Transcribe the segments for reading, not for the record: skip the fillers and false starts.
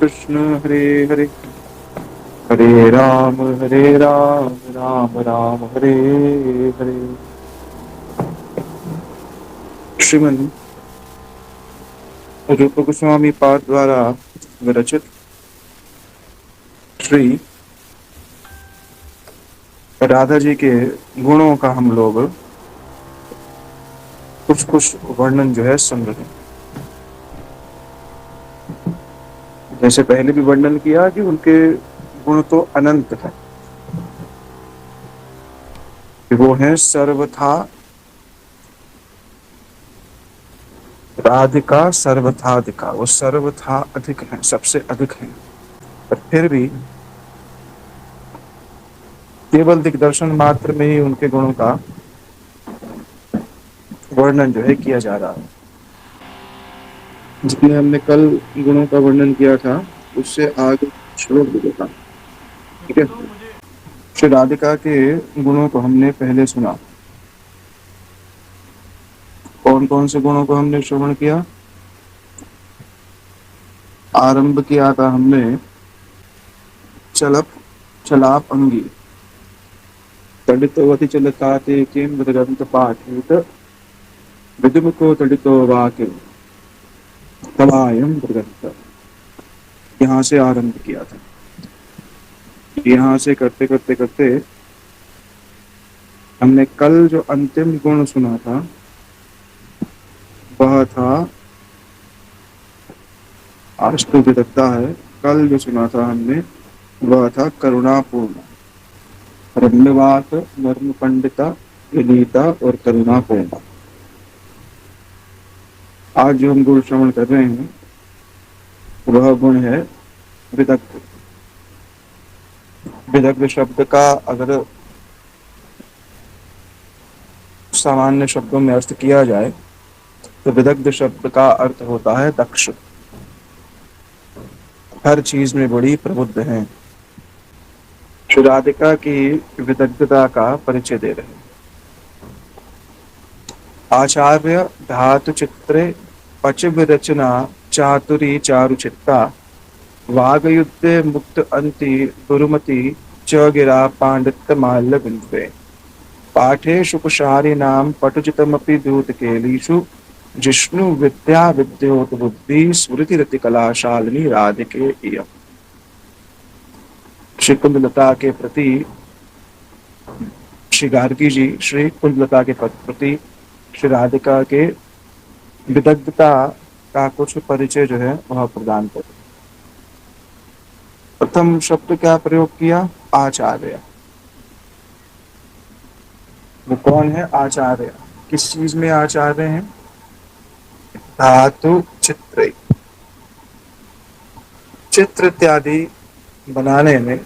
कृष्ण हरे हरे, हरे राम राम राम हरे हरे। श्रीमन रूप गोस्वामी पाद द्वारा विरचित श्री राधा जी के गुणों का हम लोग कुछ कुछ वर्णन जो है सुन रहे हैं। जैसे पहले भी वर्णन किया कि उनके गुण तो अनंत है, कि वो है सर्वथा राधिका, सर्वथाधिका, वो सर्वथा अधिक है, सबसे अधिक है। पर फिर भी केवल दिग्दर्शन मात्र में ही उनके गुणों का वर्णन जो है किया जा रहा है। जितने हमने कल गुणों का वर्णन किया था उससे आगे श्लोक भी देखा। ठीक है, श्री राधिका के गुणों को हमने पहले सुना। कौन कौन से गुणों को हमने श्रवण किया? आरंभ किया था हमने चलप चलाप अंगी, तडितवति चलताते किं मृदगंत पाठेत, विदुमुखो तडितो वाक्य तवायम मृदगंत। यहाँ से आरंभ किया था। यहाँ से करते करते करते हमने कल जो अंतिम गुण सुना था वह था, आज तो विदग्धता है, कल जो सुना था हमने वह था करुणापूर्ण, रम्यवात, मर्म पंडिता, विनीता और करुणापूर्ण। आज जो हम गुण श्रवण कर रहे हैं वह गुण है विदग्ध। विदग्ध शब्द का अगर सामान्य शब्दों में अर्थ किया जाए तो विदग्ध शब्द का अर्थ होता है दक्ष। हर चीज में बड़ी प्रबुद्ध है। श्री राधिका की विदग्धता का परिचय दे रहे हैं। आचार्य धातु चित्रे पच विरचना चातुरी चारुचित्ता, वागयुद्धे मुक्त अंति गुरुमति च गिरा पांडित्य माल्य बिंदुवे, पाठेषु कुशारिणां पटुजितमपि दूतकेलीषु, जिष्णु विद्या विद्योत बुद्धि स्मृतिरति कलाशालिनी राधिके इयम्। श्री कुंदलता के प्रति श्री गार्गी जी श्री कुंदलता के प्रति श्री राधिका के विदग्धता का कुछ परिचय जो है वह प्रदान कर। प्रथम शब्द क्या प्रयोग किया? आचार्य। वो कौन है आचार्य? किस चीज में आचार्य हैं? धातु चित्र, चित्र इत्यादि बनाने में,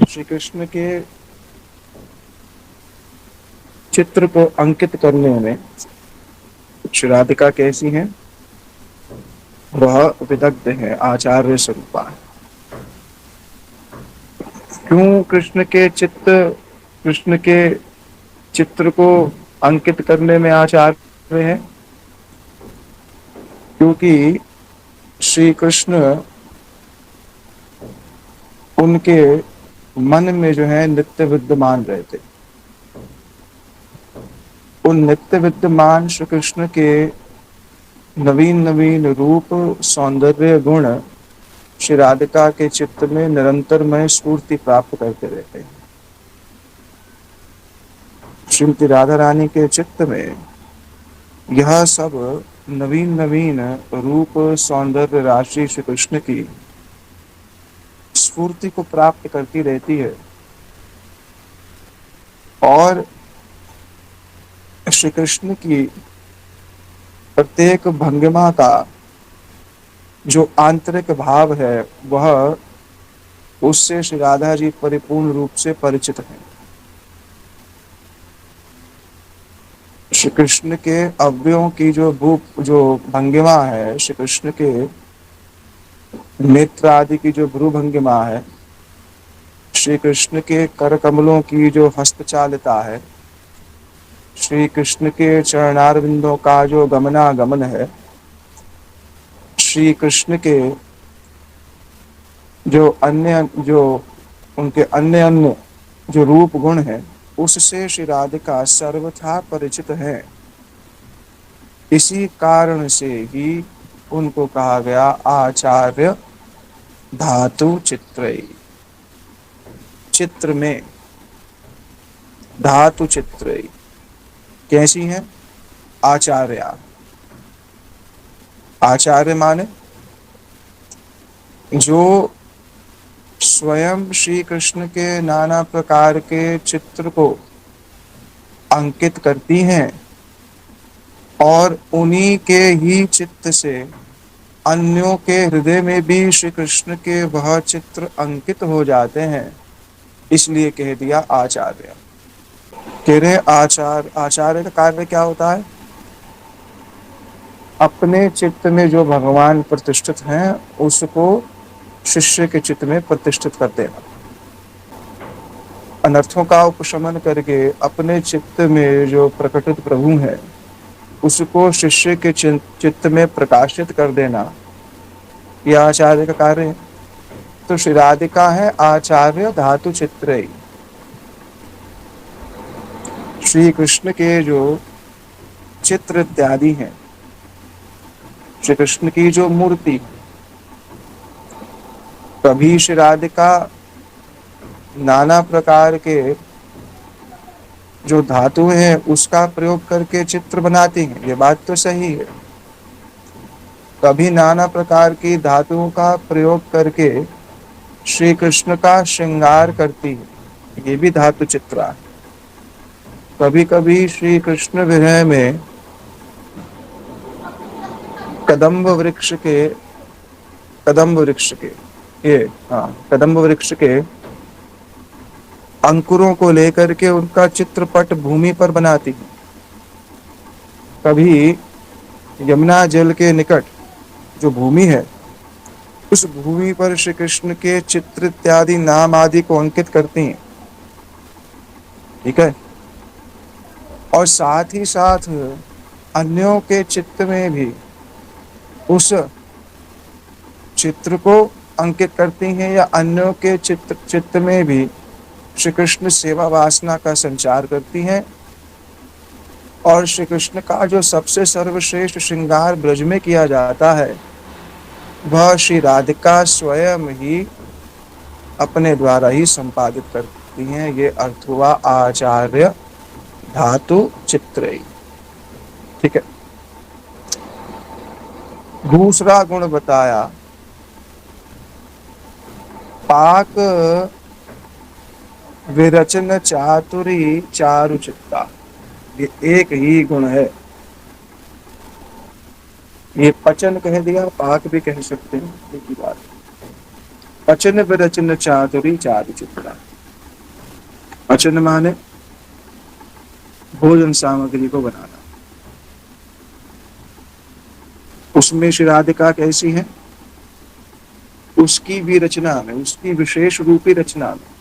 श्री कृष्ण के चित्र को अंकित करने में श्री राधिका कैसी हैं? वह विदग्ध है, आचार्य स्वरूपा है। क्यों कृष्ण के चित्र को अंकित करने में आचार्य है? क्योंकि श्री कृष्ण उनके मन में जो है नित्य विद्यमान रहते। उन नित्य विद्यमान श्री कृष्ण के नवीन नवीन रूप, सौंदर्य गुण श्री राधिका के चित्त में निरंतरमय स्फूर्ति प्राप्त करते रहते हैं। श्रीमती राधा रानी के चित्त में यह सब नवीन नवीन रूप, सौंदर्य राशि श्री कृष्ण की स्फूर्ति को प्राप्त करती रहती है और श्री कृष्ण की प्रत्येक भंगिमा का जो आंतरिक भाव है वह उससे श्री राधा जी परिपूर्ण रूप से परिचित हैं। श्री कृष्ण के अवयवों की जो भंगिमा है, श्री कृष्ण के नेत्र आदि की जो भ्रू भंगिमा है, श्री कृष्ण के कर कमलों की जो हस्तचालिता है, श्री कृष्ण के चरणारविंदों का जो गमनागमन है, श्री कृष्ण के जो उनके अन्य अन्य जो रूप गुण है उससे श्री राधिका सर्वथा परिचित है। इसी कारण से ही उनको कहा गया आचार्य धातु चित्रयी। चित्र में धातु चित्रयी कैसी है? आचार्य। आचार्य माने जो स्वयं श्री कृष्ण के नाना प्रकार के चित्र को अंकित करती हैं और उन्हीं के ही चित्त से अन्यों के हृदय में भी श्री कृष्ण के वह चित्र अंकित हो जाते हैं, इसलिए कह दिया आचार्य। कह रहे आचार्य का कार्य क्या होता है? अपने चित्त में जो भगवान प्रतिष्ठित हैं उसको शिष्य के चित्त में प्रतिष्ठित कर देना, अनर्थों का उपशमन करके अपने चित्त में जो प्रकटित प्रभु है उसको शिष्य के चित्त में प्रकाशित कर देना, यह आचार्य का कार्य है। तो श्री राधिका है आचार्य धातु चित्रयी। श्री कृष्ण के जो चित्र इत्यादि हैं, श्री कृष्ण की जो मूर्ति, कभी श्री राधिका नाना प्रकार के जो धातु हैं उसका प्रयोग करके चित्र बनाती हैं, ये बात तो सही है। कभी नाना प्रकार की धातुओं का प्रयोग करके श्री कृष्ण का श्रृंगार करती है, ये भी धातु चित्रा। कभी कभी श्री कृष्ण विरह में कदम्ब वृक्ष के अंकुरों को लेकर के उनका चित्रपट भूमि पर बनाती है। कभी यमुना जल के निकट जो भूमि है उस भूमि पर श्री कृष्ण के चित्र इत्यादि नाम आदि को अंकित करती हैं, ठीक है। और साथ ही साथ अन्यों के चित्त में भी उस चित्र को अंकित करती हैं या अन्यों के चित्त में भी श्री कृष्ण सेवा वासना का संचार करती हैं। और श्री कृष्ण का जो सबसे सर्वश्रेष्ठ श्रृंगार ब्रज में किया जाता है वह श्री राधिका स्वयं ही अपने द्वारा ही संपादित करती हैं। ये अर्थ हुआ आचार्य धातु चित्रयी, ठीक है। दूसरा गुण बताया पाक विरचन चातुरी चारुचित्ता। ये एक ही गुण है। ये पचन कह दिया, पाक भी कह सकते हैं, एक ही बात। पचन विरचन चातुरी चारुचित्ता। पचन माने भोजन सामग्री को बनाना। उसमें श्री राधिका कैसी है? उसकी भी रचना में, उसकी विशेष रूपी रचना में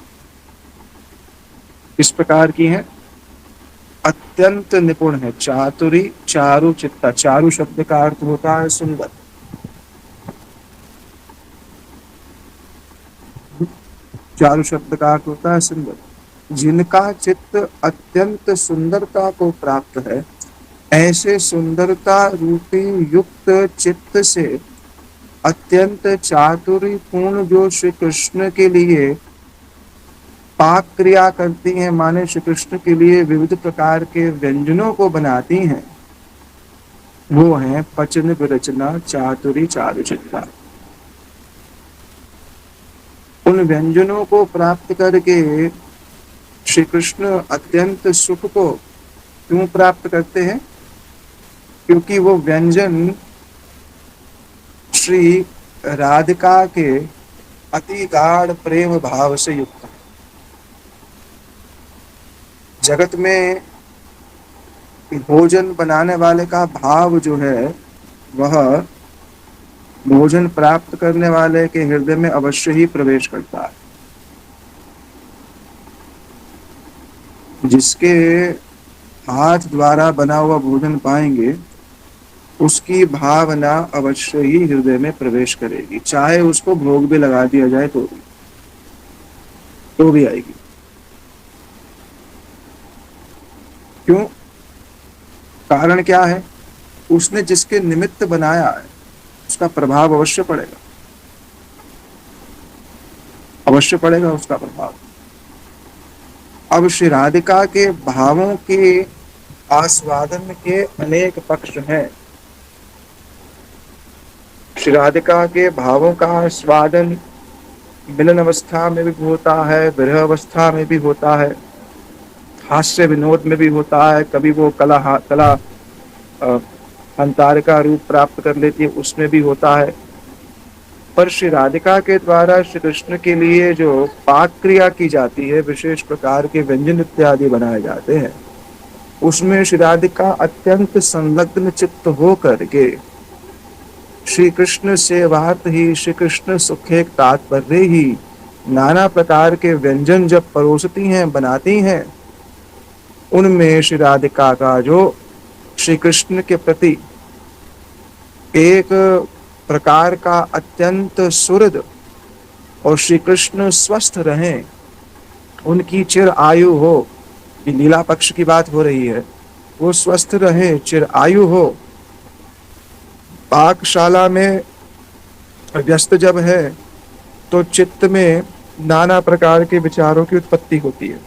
इस प्रकार की है, अत्यंत निपुण है। चातुरी चारु चित्ता। चारु शब्द का अर्थ होता है सुंदर। चारु शब्द का अर्थ होता है सुंदर। जिनका चित्त अत्यंत सुंदरता को प्राप्त है, ऐसे सुंदरता रूपी युक्त चित्त से अत्यंत चातुर्यपूर्ण जो श्री कृष्ण के लिए पाक क्रिया करती हैं, माने श्री कृष्ण के लिए विविध प्रकार के व्यंजनों को बनाती हैं, वो है पचन विरचना चातुरी चारुचित्ता। उन व्यंजनों को प्राप्त करके श्री कृष्ण अत्यंत सुख को क्यों प्राप्त करते हैं? क्योंकि वो व्यंजन श्री राधिका के अति गाढ़ प्रेम भाव से युक्त है। जगत में भोजन बनाने वाले का भाव जो है वह भोजन प्राप्त करने वाले के हृदय में अवश्य ही प्रवेश करता है। जिसके हाथ द्वारा बना हुआ भोजन पाएंगे उसकी भावना अवश्य ही हृदय में प्रवेश करेगी, चाहे उसको भोग भी लगा दिया जाए तो भी आएगी। क्यों? कारण क्या है? उसने जिसके निमित्त बनाया है उसका प्रभाव अवश्य पड़ेगा, अवश्य पड़ेगा उसका प्रभाव। अब श्री राधिका के भावों के आस्वादन के अनेक पक्ष हैं। श्री राधिका के भावों का आस्वादन मिलन अवस्था में भी होता है, विरह अवस्था में भी होता है, हास्य विनोद में भी होता है, कभी वो कला अंतारिका रूप प्राप्त कर लेती है उसमें भी होता है। पर श्री राधिका के द्वारा श्री कृष्ण के लिए जो पाक क्रिया की जाती है, विशेष प्रकार के व्यंजन इत्यादि बनाए जाते हैं, उसमें श्री राधिका अत्यंत संलग्न चित्त हो करके श्री कृष्ण सेवात ही श्री कृष्ण सुखे तात्पर्य ही नाना प्रकार के व्यंजन जब परोसती हैं, बनाती हैं, उनमें श्री राधिका का जो श्री कृष्ण के प्रति एक प्रकार का अत्यंत सुहृद, और श्री कृष्ण स्वस्थ रहें, उनकी चिर आयु हो, ये लीला पक्ष की बात हो रही है, वो स्वस्थ रहे, चिर आयु हो, पाकशाला में व्यस्त जब है तो चित्त में नाना प्रकार के विचारों की उत्पत्ति होती है।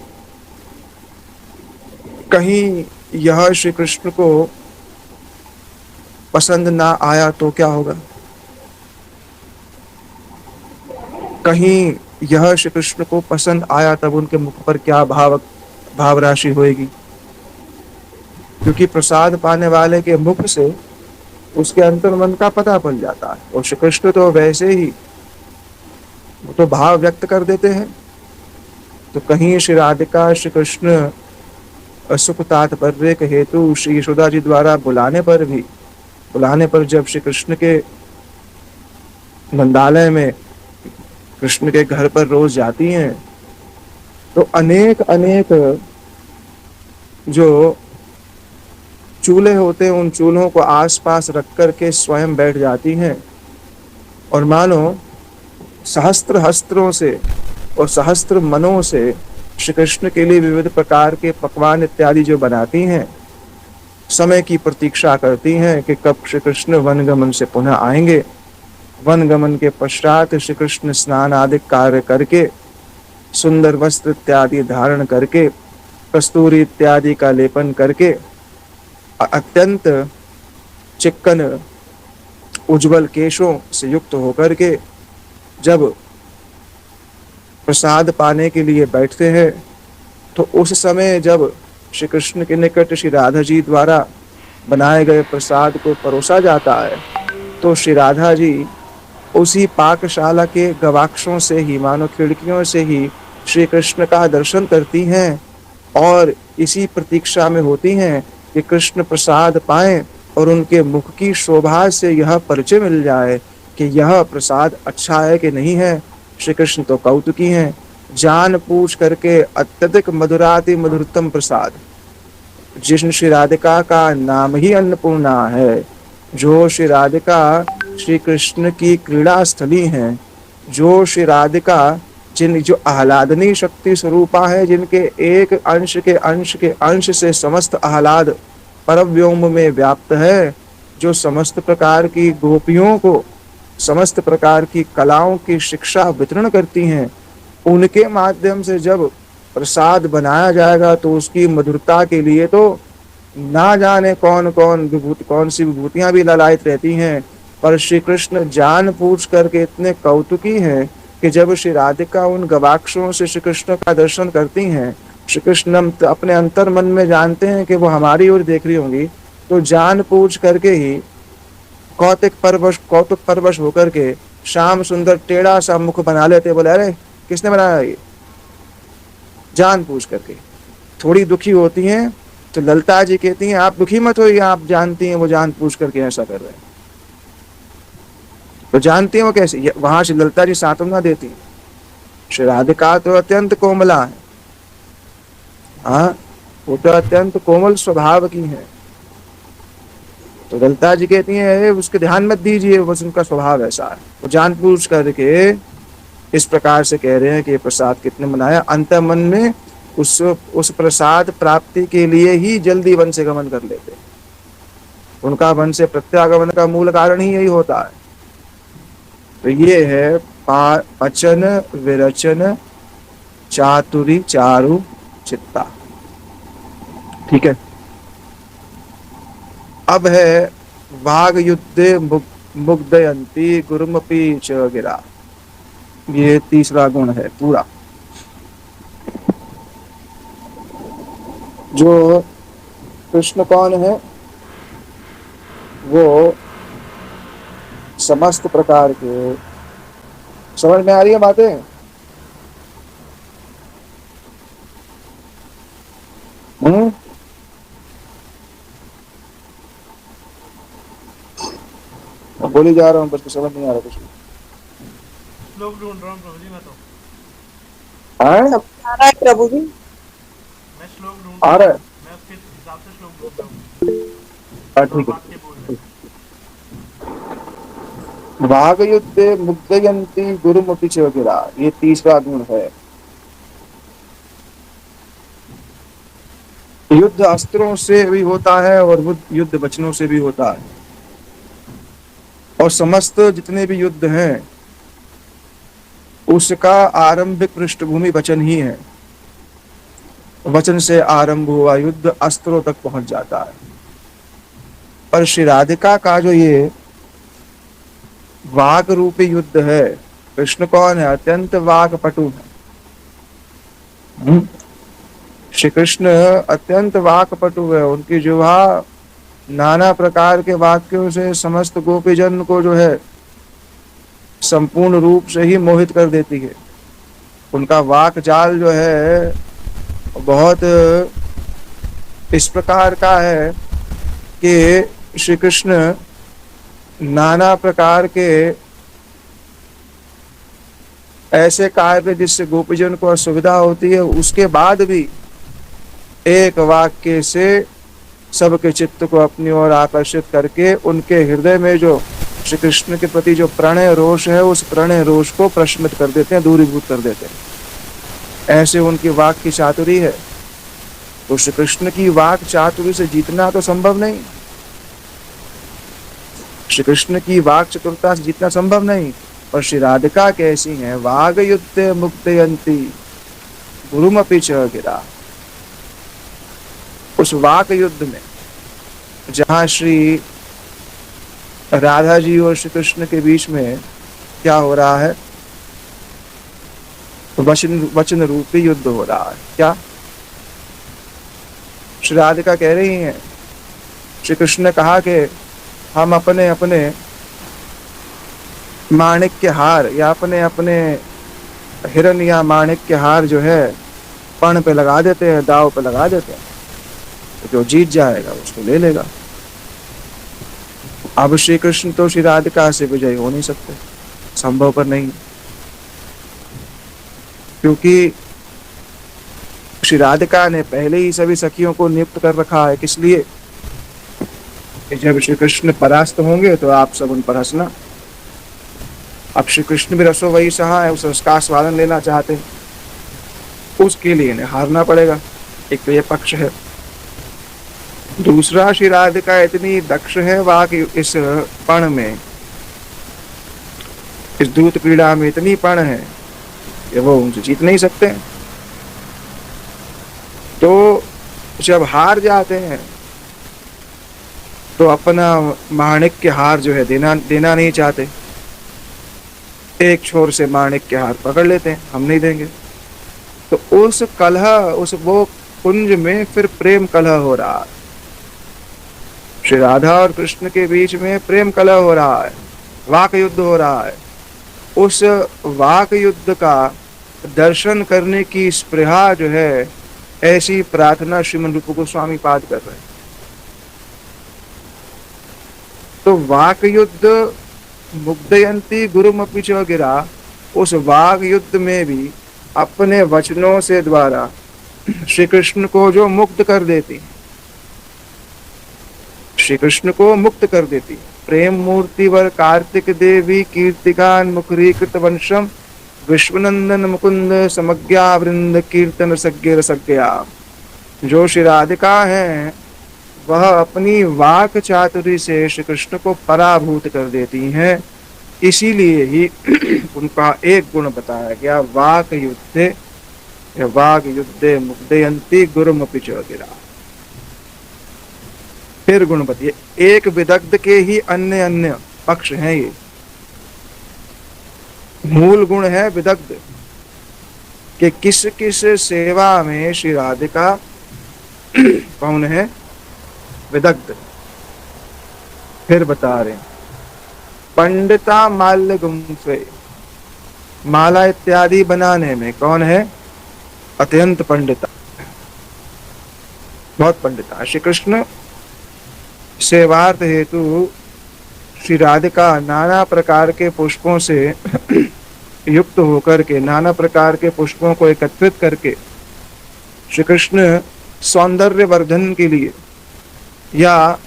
कहीं यह श्री कृष्ण को पसंद ना आया तो क्या होगा? कहीं यह श्री कृष्ण को पसंद आया तब उनके मुख पर क्या भाव राशि होगी? क्योंकि प्रसाद पाने वाले के मुख से उसके अंतर्मन का पता पड़ जाता है, और श्री कृष्ण तो वैसे ही वो तो भाव व्यक्त कर देते हैं। तो कहीं श्री राधिका श्री कृष्ण सुख तात्पर्य के हेतु श्री यशोदा जी द्वारा बुलाने पर जब श्री कृष्ण के नंदालय में कृष्ण के घर पर रोज जाती हैं, तो अनेक अनेक जो चूल्हे होते हैं उन चूल्हों को आसपास रख करके स्वयं बैठ जाती हैं, और मानो सहस्त्र हस्त्रों से और सहस्त्र मनों से श्री कृष्ण के लिए विविध प्रकार के पकवान इत्यादि जो बनाती हैं, समय की प्रतीक्षा करती हैं कि कब श्री कृष्ण वनगमन से पुनः आएंगे। वनगमन के पश्चात श्री कृष्ण स्नान आदि कार्य करके, सुंदर वस्त्र इत्यादि धारण करके, कस्तूरी इत्यादि का लेपन करके, अत्यंत चिक्कन उज्जवल केशों से युक्त होकर के जब प्रसाद पाने के लिए बैठते हैं, तो उस समय जब श्री कृष्ण के निकट श्री राधा जी द्वारा बनाए गए प्रसाद को परोसा जाता है, तो श्री राधा जी उसी पाकशाला के गवाक्षों से ही, मानो खिड़कियों से ही श्री कृष्ण का दर्शन करती हैं, और इसी प्रतीक्षा में होती हैं कि कृष्ण प्रसाद पाएं और उनके मुख की शोभा से यह परिचय मिल जाए कि यह प्रसाद अच्छा है कि नहीं है। श्री कृष्ण तो कौतुकी हैं, जान पूछ करके अत्यधिक मधुराति मधुरतम प्रसाद, जिस श्री राधिका का नाम ही अन्नपूर्णा है, जो श्री राधिका श्री कृष्ण की क्रीड़ा स्थली हैं, जो श्री राधिका जो आह्लादनी शक्ति स्वरूपा है, जिनके एक अंश के अंश से समस्त आह्लाद परव्योम में व्याप्त है, जो समस्त प्रकार की गोपियों को समस्त प्रकार की कलाओं की शिक्षा वितरण करती हैं, उनके माध्यम से जब प्रसाद बनाया जाएगा तो उसकी मधुरता के लिए तो ना जाने कौन सी विभूतियां भी ललायत रहती हैं। पर श्री कृष्ण जान पूछ करके इतने कौतुकी हैं कि जब श्री राधिका उन गवाक्षों से श्री कृष्ण का दर्शन करती हैं, श्री कृष्ण अपने अंतर मन में जानते हैं कि वो हमारी ओर देख रही होंगी, तो जान पूछ करके ही कौतुक परवश होकर के श्याम सुंदर टेढ़ा सा मुख बना लेते, बोले अरे किसने बनाया ये, जान पूछ करके। थोड़ी दुखी होती हैं तो ललिता जी कहती हैं आप दुखी मत होइए, आप जानती हैं वो जान पूछ करके ऐसा कर रहे हैं। तो जानती हैं वो कैसे, वहां से ललिता जी सांत्वना देती हैं। श्री राधिका तो अत्यंत कोमला है, हाँ वो तो अत्यंत कोमल स्वभाव की है, तो ललिता जी कहती हैं उसके ध्यान मत दीजिए, बस उनका स्वभाव ऐसा है। वो जानबूझ करके इस प्रकार से कह रहे हैं कि ये प्रसाद कितने मनाया, अंत मन में उस प्रसाद प्राप्ति के लिए ही जल्दी वन से गमन कर लेते। उनका वन से प्रत्यागमन का मूल कारण ही यही होता है। तो ये है पचन विरचन चातुरी चारु चित्ता। ठीक है। अब है वाग युद्धे मुग्धयंती गुरुमपि च गिरा। ये तीसरा गुण है पूरा। जो कृष्ण कौन है? वो समस्त प्रकार के, समझ में आ रही है बातें? बोली जा रहा हूँ, बस समझ नहीं आ रहा कुछ। श्लोक ढूंढ रहा हूँ प्रभु जी मैं तो। सब आ रहा है प्रभु जी। मैं श्लोक ढूंढ आ रहा रहा हूँ, है। मैं उसके हिसाब से श्लोक ढूंढ रहा हूँ। ठीक वाक्य बोल रहे है। वाग युद्धे मुग्धयंती गुरुमुपि च गिरा, ये तीसरा गुण है। युद्ध अस्त्रों से भी होता है और युद्ध वचनों से भी होता है। और समस्त जितने भी युद्ध हैं उसका आरंभिक पृष्ठभूमि वचन ही है। वचन से आरंभ हुआ युद्ध अस्त्रों तक पहुंच जाता है। पर श्री राधिका का जो ये वाक रूपी युद्ध है, कृष्ण कौन है? अत्यंत वाक पटु है। श्री कृष्ण अत्यंत वाक पटु है। उनकी जुहा नाना प्रकार के वाक्यों से समस्त गोपीजन को जो है संपूर्ण रूप से ही मोहित कर देती है। उनका वाक जाल जो है बहुत इस प्रकार का है कि श्री कृष्ण नाना प्रकार के ऐसे कार्य जिससे गोपीजन को असुविधा होती है, उसके बाद भी एक वाक्य से सबके चित्त को अपनी ओर आकर्षित करके उनके हृदय में जो श्री कृष्ण के प्रति जो प्रणय रोष है, उस प्रणय रोष को प्रशमित कर देते हैं, दूरीभूत कर देते हैं। ऐसे उनकी वाक की चातुरी है। तो श्री कृष्ण की वाक चातुरी से जीतना तो संभव नहीं, श्री कृष्ण की वाक चतुरता से जीतना संभव नहीं। और श्री राधिका कैसी है? वाग युद्धे मुग्धयंती गुरुमपि च गिरा। उस वाक युद्ध में जहां श्री राधा जी और श्री कृष्ण के बीच में क्या हो रहा है? वचन रूपी युद्ध हो रहा है। क्या श्री राधिका कह रही हैं? श्री कृष्ण ने कहा कि हम अपने अपने माणिक्य हार या अपने अपने हिरण या माणिक्य हार जो है पण पे लगा देते हैं, दाव पे लगा देते हैं, तो जो जीत जाएगा उसको ले लेगा। अब श्री कृष्ण तो श्री राधिका से विजयी हो नहीं सकते, संभव पर नहीं, क्योंकि श्री राधिका ने पहले ही सभी सखियों को नियुक्त कर रखा है। किस लिए? कि जब श्री कृष्ण परास्त होंगे तो आप सब उन पर हंसना। अब श्री कृष्ण भी रसो वही सहा है, उस रस स्वादन लेना चाहते हैं, उसके लिए इन्हें हारना पड़ेगा। एक तो ये पक्ष है। दूसरा, श्री राधिका इतनी दक्ष है, वाक इस पण में, इस दूत पीड़ा में इतनी पण है कि वो उनसे जीत नहीं सकते। तो जब हार जाते हैं तो अपना माणिक्य हार जो है देना नहीं चाहते। एक छोर से माणिक्य हार पकड़ लेते हैं, हम नहीं देंगे। तो उस कलह, उस वो कुंज में फिर प्रेम कलह हो रहा है। श्री राधा और कृष्ण के बीच में प्रेम कलह हो रहा है, वाक युद्ध हो रहा है। उस वाक युद्ध का दर्शन करने की स्पृहा जो है, ऐसी प्रार्थना श्रीमद् रूप गोस्वामी पाद कर रहे हैं। तो वाक युद्ध मुग्धयंती गुरुमपि च गिरा, उस वाक युद्ध में भी अपने वचनों से द्वारा श्री कृष्ण को जो मुक्त कर देती, श्री कृष्ण को मुक्त कर देती है। प्रेम मूर्ति वर कार्तिक देवी कीर्तिकान मुखरीकृत वंशम विश्वनंदन मुकुंद समज्ञा वृंद कीर्तन सज्ञ रसज्ञा। जो श्री राधिका है वह अपनी वाक चातुरी से श्री कृष्ण को पराभूत कर देती हैं। इसीलिए ही उनका एक गुण बताया गया, वाक युद्धे या वाग युद्धे मुग्धयंती गुरुमपि च गिरा। फिर गुण बताइए, एक विदग्ध के ही अन्य अन्य पक्ष हैं। ये मूल गुण है विदग्ध कि किस किस सेवा में श्री राधिका कौन है, विदग्ध। फिर बता रहे हैं, पंडिता माल्य गुम्फे, माला इत्यादि बनाने में कौन है, अत्यंत पंडिता, बहुत पंडिता। श्री कृष्ण सेवार्थ हेतु श्री राधिका नाना प्रकार के पुष्पों से युक्त होकर के, नाना प्रकार के पुष्पों को एकत्रित करके श्री कृष्ण सौंदर्य वर्धन के लिए या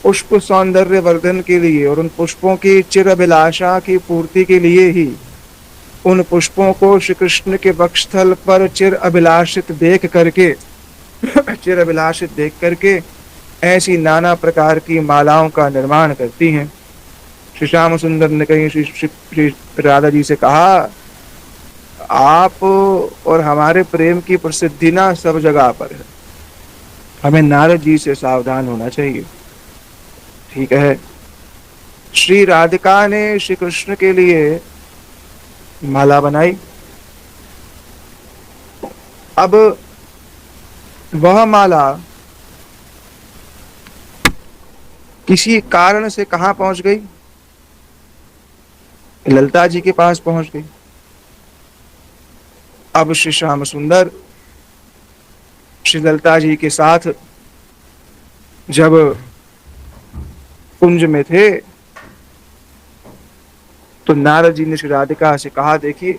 पुष्प सौंदर्य वर्धन के लिए और उन पुष्पों की चिर अभिलाषा की पूर्ति के लिए ही उन पुष्पों को श्री कृष्ण के वक्षस्थल पर चिर अभिलाषित देख करके ऐसी नाना प्रकार की मालाओं का निर्माण करती हैं। श्री श्याम सुंदर ने कहीं श्री राधा जी से कहा, आप और हमारे प्रेम की प्रसिद्धि ना सब जगह पर है, हमें नारद जी से सावधान होना चाहिए। ठीक है, श्री राधिका ने श्री कृष्ण के लिए माला बनाई। अब वह माला किसी कारण से कहां पहुंच गई, ललता जी के पास पहुंच गई। अब श्री श्याम सुंदर श्री ललता जी के साथ जब कुंज में थे तो नारद जी ने श्री राधिका से कहा, देखिए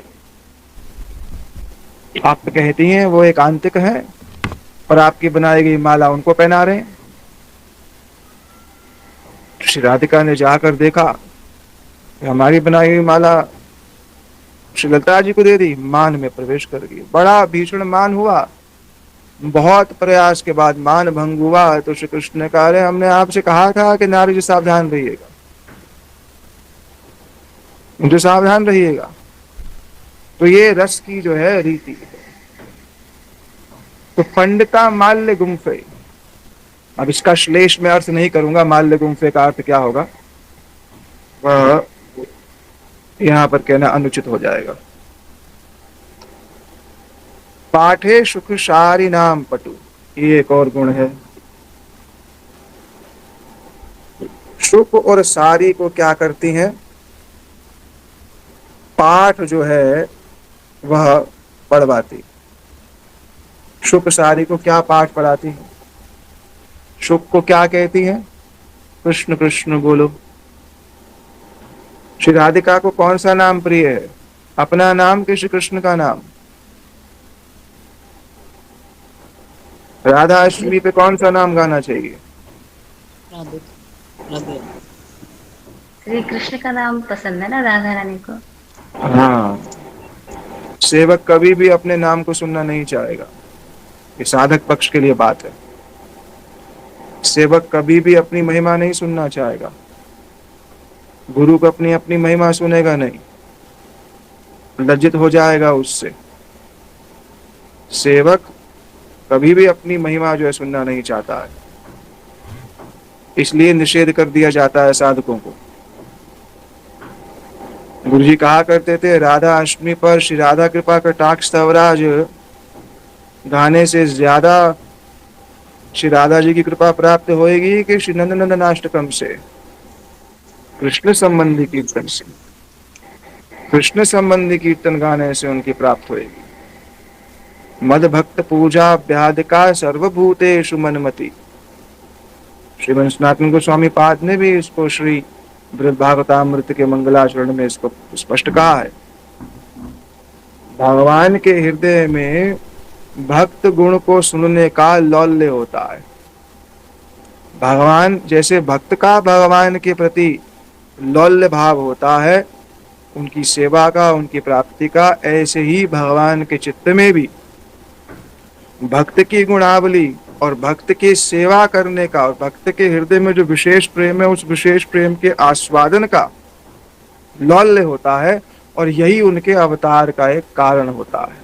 आप तो कहती हैं वो एकांतिक है और आपकी बनाई गई माला उनको पहना रहे हैं। श्री राधिका ने जाकर देखा, हमारी बनाई हुई माला श्री लता जी को दे दी, मान में प्रवेश कर गई। बड़ा भीषण मान हुआ, बहुत प्रयास के बाद मान भंग हुआ। तो श्री कृष्ण ने कहा, अरे हमने आपसे कहा था कि नारद जी सावधान रहिएगा, मुझे सावधान रहिएगा। तो ये रस की जो है रीति है। तो पंडिता माल्य गुम्फे, अब इसका श्लेष में अर्थ नहीं करूंगा, माल्य गुम्फे का अर्थ क्या होगा वह यहां पर कहना अनुचित हो जाएगा। पाठे सुख सारी नाम पटु, ये एक और गुण है। सुख और सारी को क्या करती हैं, पाठ जो है वह पढ़वाती। सुख सारी को क्या पाठ पढ़ाती है, सुख को क्या कहती है, कृष्ण कृष्ण बोलो। श्री राधिका को कौन सा नाम प्रिय है, अपना नाम कि श्री कृष्ण का नाम। राधा अष्टमी पे कौन सा नाम गाना चाहिए, श्री कृष्ण का नाम पसंद है ना राधा रानी को। हाँ, सेवक कभी भी अपने नाम को सुनना नहीं चाहेगा, ये साधक पक्ष के लिए बात है। सेवक कभी भी अपनी महिमा नहीं सुनना चाहेगा, गुरु को अपनी अपनी महिमा सुनेगा नहीं, लज्जित हो जाएगा उससे। सेवक कभी भी अपनी महिमा जो है सुनना नहीं चाहता है, इसलिए निषेध कर दिया जाता है साधकों को। गुरु जी कहा करते थे, राधा अष्टमी पर श्री राधा कृपा कटाक्ष स्तवराज गाने से ज्यादा श्री राधा जी की कृपा प्राप्त होएगी कि श्री नंदनंदनाष्टकम से, कृष्ण संबंधी कीर्तन से, कृष्ण संबंधी कीर्तन गाने से उनकी प्राप्त होएगी। मद भक्त पूजा व्याधिका सर्वभूतेषु मनमति। श्री सनातन गोस्वामी पाद ने भी इसको श्री भागवतामृत के मंगलाचरण में इसको स्पष्ट कहा है। भगवान के हृदय में भक्त गुण को सुनने का लौल्य होता है। भगवान जैसे भक्त का भगवान के प्रति लौल्य भाव होता है, उनकी सेवा का, उनकी प्राप्ति का, ऐसे ही भगवान के चित्त में भी भक्त की गुणावली और भक्त की सेवा करने का और भक्त के हृदय में जो विशेष प्रेम है उस विशेष प्रेम के आस्वादन का लौल्य होता है, और यही उनके अवतार का एक कारण होता है।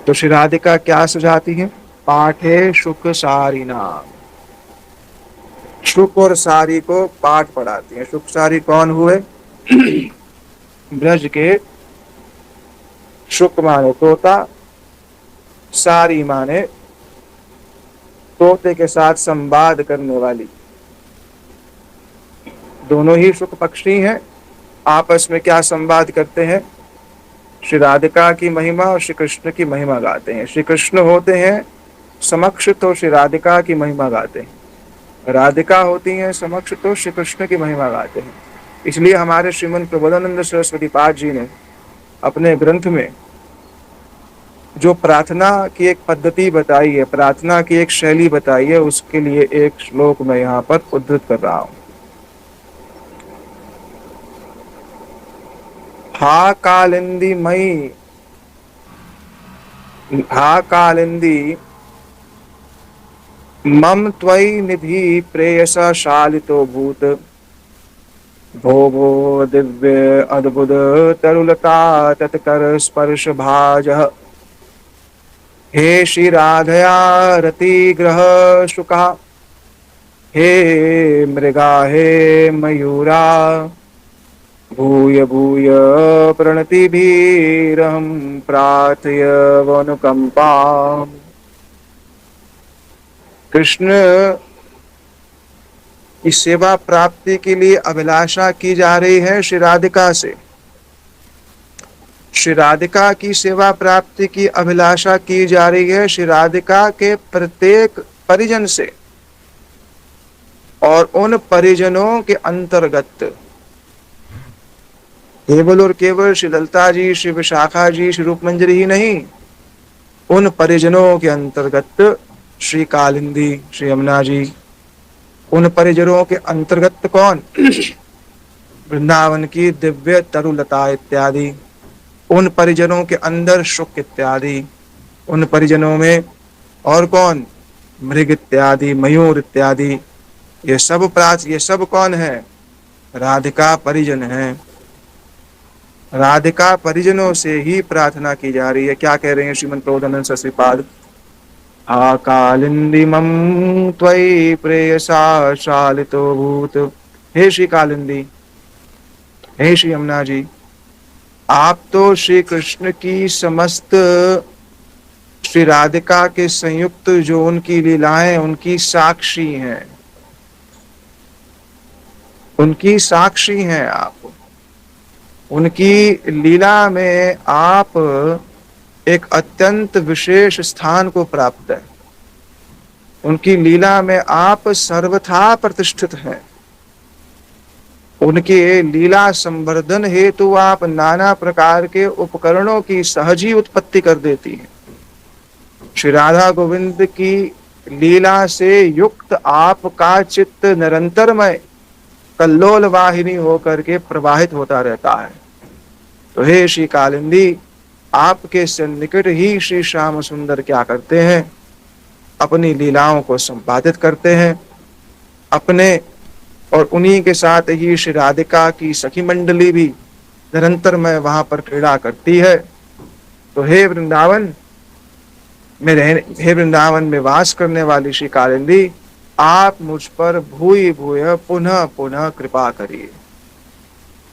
तो श्री राधिका क्या सुझाती है? पाठे शुक सारी नाम। शुक और सारी को पाठ पढ़ाती है। शुक सारी कौन हुए? ब्रज के शुक माने तोता, सारी माने तोते के साथ संवाद करने वाली। दोनों ही शुक पक्षी हैं, आपस में क्या संवाद करते हैं? श्री राधिका की महिमा और श्री कृष्ण की महिमा गाते हैं। श्री कृष्ण होते हैं समक्ष तो श्री राधिका की महिमा गाते हैं, राधिका होती हैं समक्ष तो श्री कृष्ण की महिमा गाते हैं। इसलिए हमारे श्रीमंत प्रबोधानंद सरस्वती पाद जी ने अपने ग्रंथ में जो प्रार्थना की एक पद्धति बताई है, प्रार्थना की एक शैली बताई है, उसके लिए एक श्लोक मैं यहाँ पर उद्धृत कर रहा हूं। हा कालिंदी मई, हा कालिंदी मम त्वयि निधि प्रेयसा शालितो भूत, भो भो दिव्य अद्भुत तरुलता तत्कर स्पर्श भाजः, हे श्री राधया रति ग्रह शुका, हे मृगा हे मयूरा, भूय भूय प्रणतिभिरहं प्रार्थयावनुकंपाम्। कृष्ण की सेवा प्राप्ति के लिए अभिलाषा की जा रही है श्री राधिका से। श्री राधिका की सेवा प्राप्ति की अभिलाषा की जा रही है श्री राधिका के प्रत्येक परिजन से, और उन परिजनों के अंतर्गत केवल और केवल श्री ललिता जी, श्री विशाखा जी, श्री रूपमंजरी ही नहीं, उन परिजनों के अंतर्गत श्री कालिंदी, श्री यमुना जी, उन परिजनों के अंतर्गत कौन? वृंदावन की दिव्य तरुलता इत्यादि, उन परिजनों के अंदर शुक इत्यादि, उन परिजनों में और कौन? मृग इत्यादि, मयूर इत्यादि। ये सब कौन है? राधिका परिजन है। राधिका परिजनों से ही प्रार्थना की जा रही है। क्या कह रहे हैं श्रीमंत प्रबोधानंद सरस्वती पाद? हा कालिंदी मम त्वयि प्रेयसा शालितो भूत। हे श्री कालिंदी, हे श्री यमुना जी, आप तो श्री कृष्ण की समस्त श्री राधिका के संयुक्त जो उनकी लीलाएं, उनकी साक्षी हैं, उनकी साक्षी हैं आप। उनकी लीला में आप एक अत्यंत विशेष स्थान को प्राप्त है। उनकी लीला में आप सर्वथा प्रतिष्ठित हैं। उनके लीला संवर्धन हेतु आप नाना प्रकार के उपकरणों की सहज ही उत्पत्ति कर देती हैं। श्री राधा गोविंद की लीला से युक्त आपका चित्त निरंतरमय कल्लोल वाहिनी होकर के प्रवाहित होता रहता है। तो हे श्री कालिंदी, आपके सन्निकट ही श्री श्याम सुंदर क्या करते हैं? अपनी लीलाओं को संपादित करते हैं अपने, और उन्हीं के साथ ही श्री राधिका की सखी मंडली भी निरंतर में वहां पर क्रीड़ा करती है। तो हे वृंदावन में वास करने वाली श्री कालिंदी, आप मुझ पर भूय भूय पुनः पुनः कृपा करिए।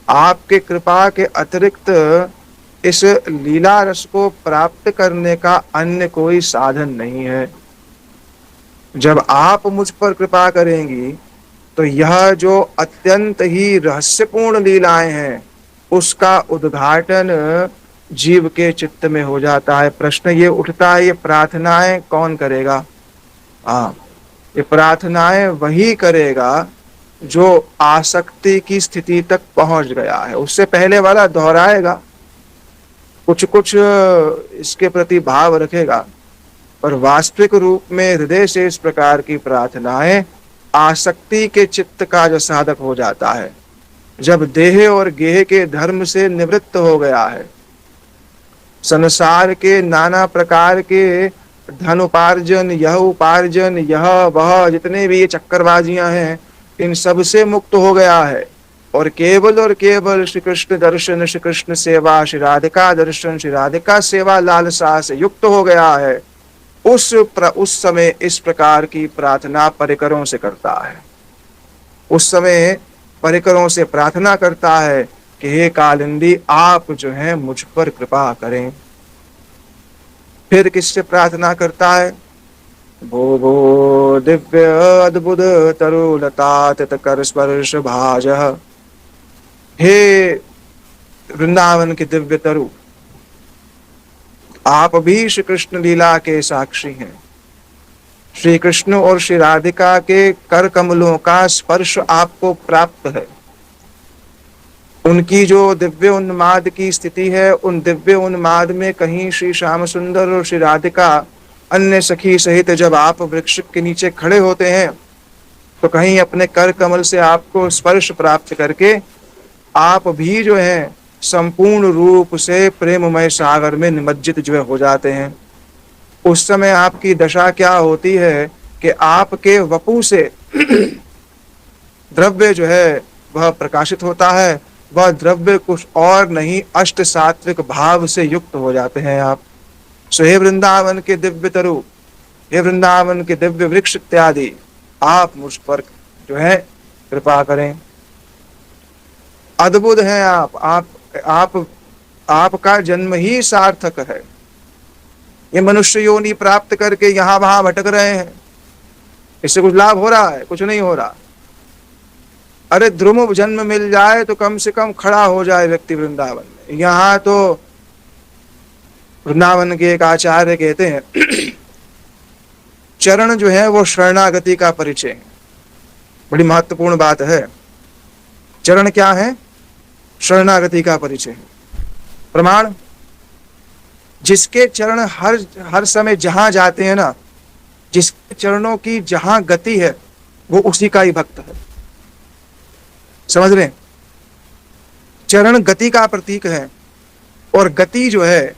आपके कृपा के अतिरिक्त इस लीला रस को प्राप्त करने का अन्य कोई साधन नहीं है। जब आप मुझ पर कृपा करेंगी तो यह जो अत्यंत ही रहस्यपूर्ण लीलाएं हैं उसका उद्घाटन जीव के चित्त में हो जाता है। प्रश्न ये उठता है, ये प्रार्थनाएं कौन करेगा? ये प्रार्थनाएं वही करेगा जो आसक्ति की स्थिति तक पहुंच गया है। उससे पहले वाला दोहराएगा, कुछ कुछ इसके प्रति भाव रखेगा, और वास्तविक रूप में हृदय से इस प्रकार की प्रार्थनाएं आसक्ति के चित्त का जो साधक हो जाता है, जब देह और गेह के धर्म से निवृत्त हो गया है, संसार के नाना प्रकार के धन उपार्जन, यह उपार्जन, यह वह जितने भी ये चक्करबाजियां हैं, इन सब से मुक्त हो गया है और केवल श्री कृष्ण दर्शन, श्री कृष्ण सेवा, श्री राधिका दर्शन, श्री राधिका सेवा लालसा से युक्त हो गया है, उस समय इस प्रकार की प्रार्थना परिकरों से करता है। उस समय परिकरों से प्रार्थना करता है कि हे कालिंदी, आप जो है मुझ पर कृपा करें। फिर किससे प्रार्थना करता है? भो भो दिव्य अद्भुत तरुलता तत्कर स्पर्श भाज। हे वृंदावन के दिव्य तरु, आप भी श्री कृष्ण लीला के साक्षी हैं। श्री कृष्ण और श्री राधिका के कर कमलों का स्पर्श आपको प्राप्त है। उनकी जो दिव्य उन्माद की स्थिति है, उन दिव्य उन्माद में कहीं श्री श्याम सुंदर और श्री राधिका अन्य सखी सहित जब आप वृक्ष के नीचे खड़े होते हैं, तो कहीं अपने कर कमल से आपको स्पर्श प्राप्त करके आप भी जो है संपूर्ण रूप से प्रेममय सागर में निमज्जित जो है हो जाते हैं। उस समय आपकी दशा क्या होती है कि आपके वपु से द्रव्य जो है वह प्रकाशित होता है। वह द्रव्य कुछ और नहीं, अष्ट सात्विक भाव से युक्त हो जाते हैं आप। सो हे वृंदावन के दिव्य तरु, हे वृंदावन के दिव्य वृक्ष इत्यादि, आप मुझ पर जो है कृपा करें। अद्भुत हैं आप आपका जन्म ही सार्थक है। ये मनुष्य योनि प्राप्त करके यहां वहां भटक रहे हैं, इससे कुछ लाभ हो रहा है? कुछ नहीं हो रहा। अरे ध्रुव जन्म मिल जाए तो कम से कम खड़ा हो जाए व्यक्ति वृंदावन में। यहाँ तो वृंदावन के एक आचार्य कहते हैं चरण जो है वो शरणागति का परिचय है। बड़ी महत्वपूर्ण बात है। चरण क्या है? शरणागति का परिचय है। प्रमाण, जिसके चरण हर समय जहां जाते हैं ना, जिसके चरणों की जहां गति है, वो उसी का ही भक्त है। समझ रहे? चरण गति का प्रतीक है और गति जो है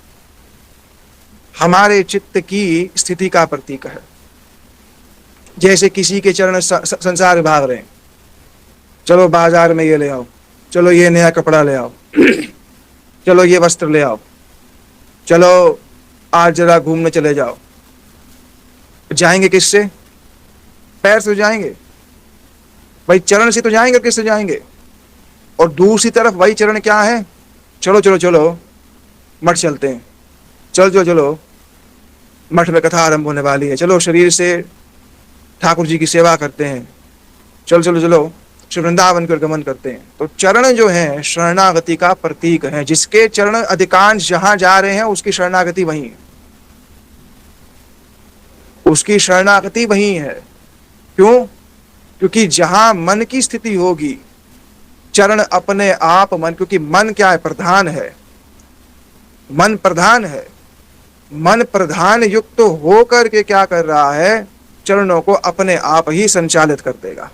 हमारे चित्त की स्थिति का प्रतीक है। जैसे किसी के चरण संसार भाग रहे हैं, चलो बाजार में ये ले आओ, चलो ये नया कपड़ा ले आओ, चलो ये वस्त्र ले आओ, चलो आज जरा घूमने चले जाओ। जाएंगे किससे? पैर से जाएंगे भाई, चरण से तो जाएंगे, किससे जाएंगे? और दूसरी तरफ वही चरण क्या है? चलो चलो चलो मठ चलते हैं, चलो चलो चलो मठ में कथा आरंभ होने वाली है, चलो शरीर से ठाकुर जी की सेवा करते हैं, चलो चलो चलो श्री वृंदावन की ओर गमन करते हैं। तो चरण जो है शरणागति का प्रतीक है। जिसके चरण अधिकांश जहां जा रहे हैं उसकी शरणागति वही है, उसकी शरणागति वही है। क्यों? क्योंकि जहां मन की स्थिति होगी, चरण अपने आप मन, क्योंकि मन क्या है? प्रधान है। मन प्रधान है। मन प्रधान युक्त होकर के क्या कर रहा है? चरणों को अपने आप ही संचालित कर देगा।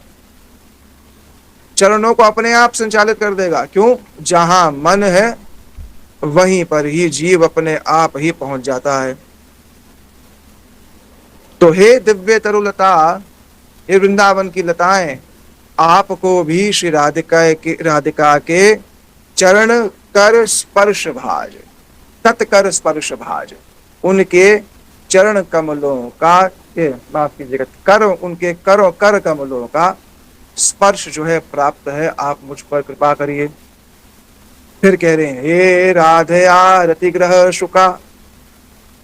चरणों को अपने आप संचालित कर देगा। क्यों? जहां मन है वहीं पर ही जीव अपने आप ही पहुंच जाता है। तो हे दिव्य तरुलता, हे वृंदावन की लताएं, आपको भी श्री राधिका के चरण कर स्पर्श भाज, तत्कर स्पर्श भाज, उनके चरण कमलों का, माफ कीजिएगा, कर, उनके कर कमलों का स्पर्श जो है प्राप्त है। आप मुझ पर कृपा करिए। फिर कह रहे हैं हे राधया रतिग्रह शुका,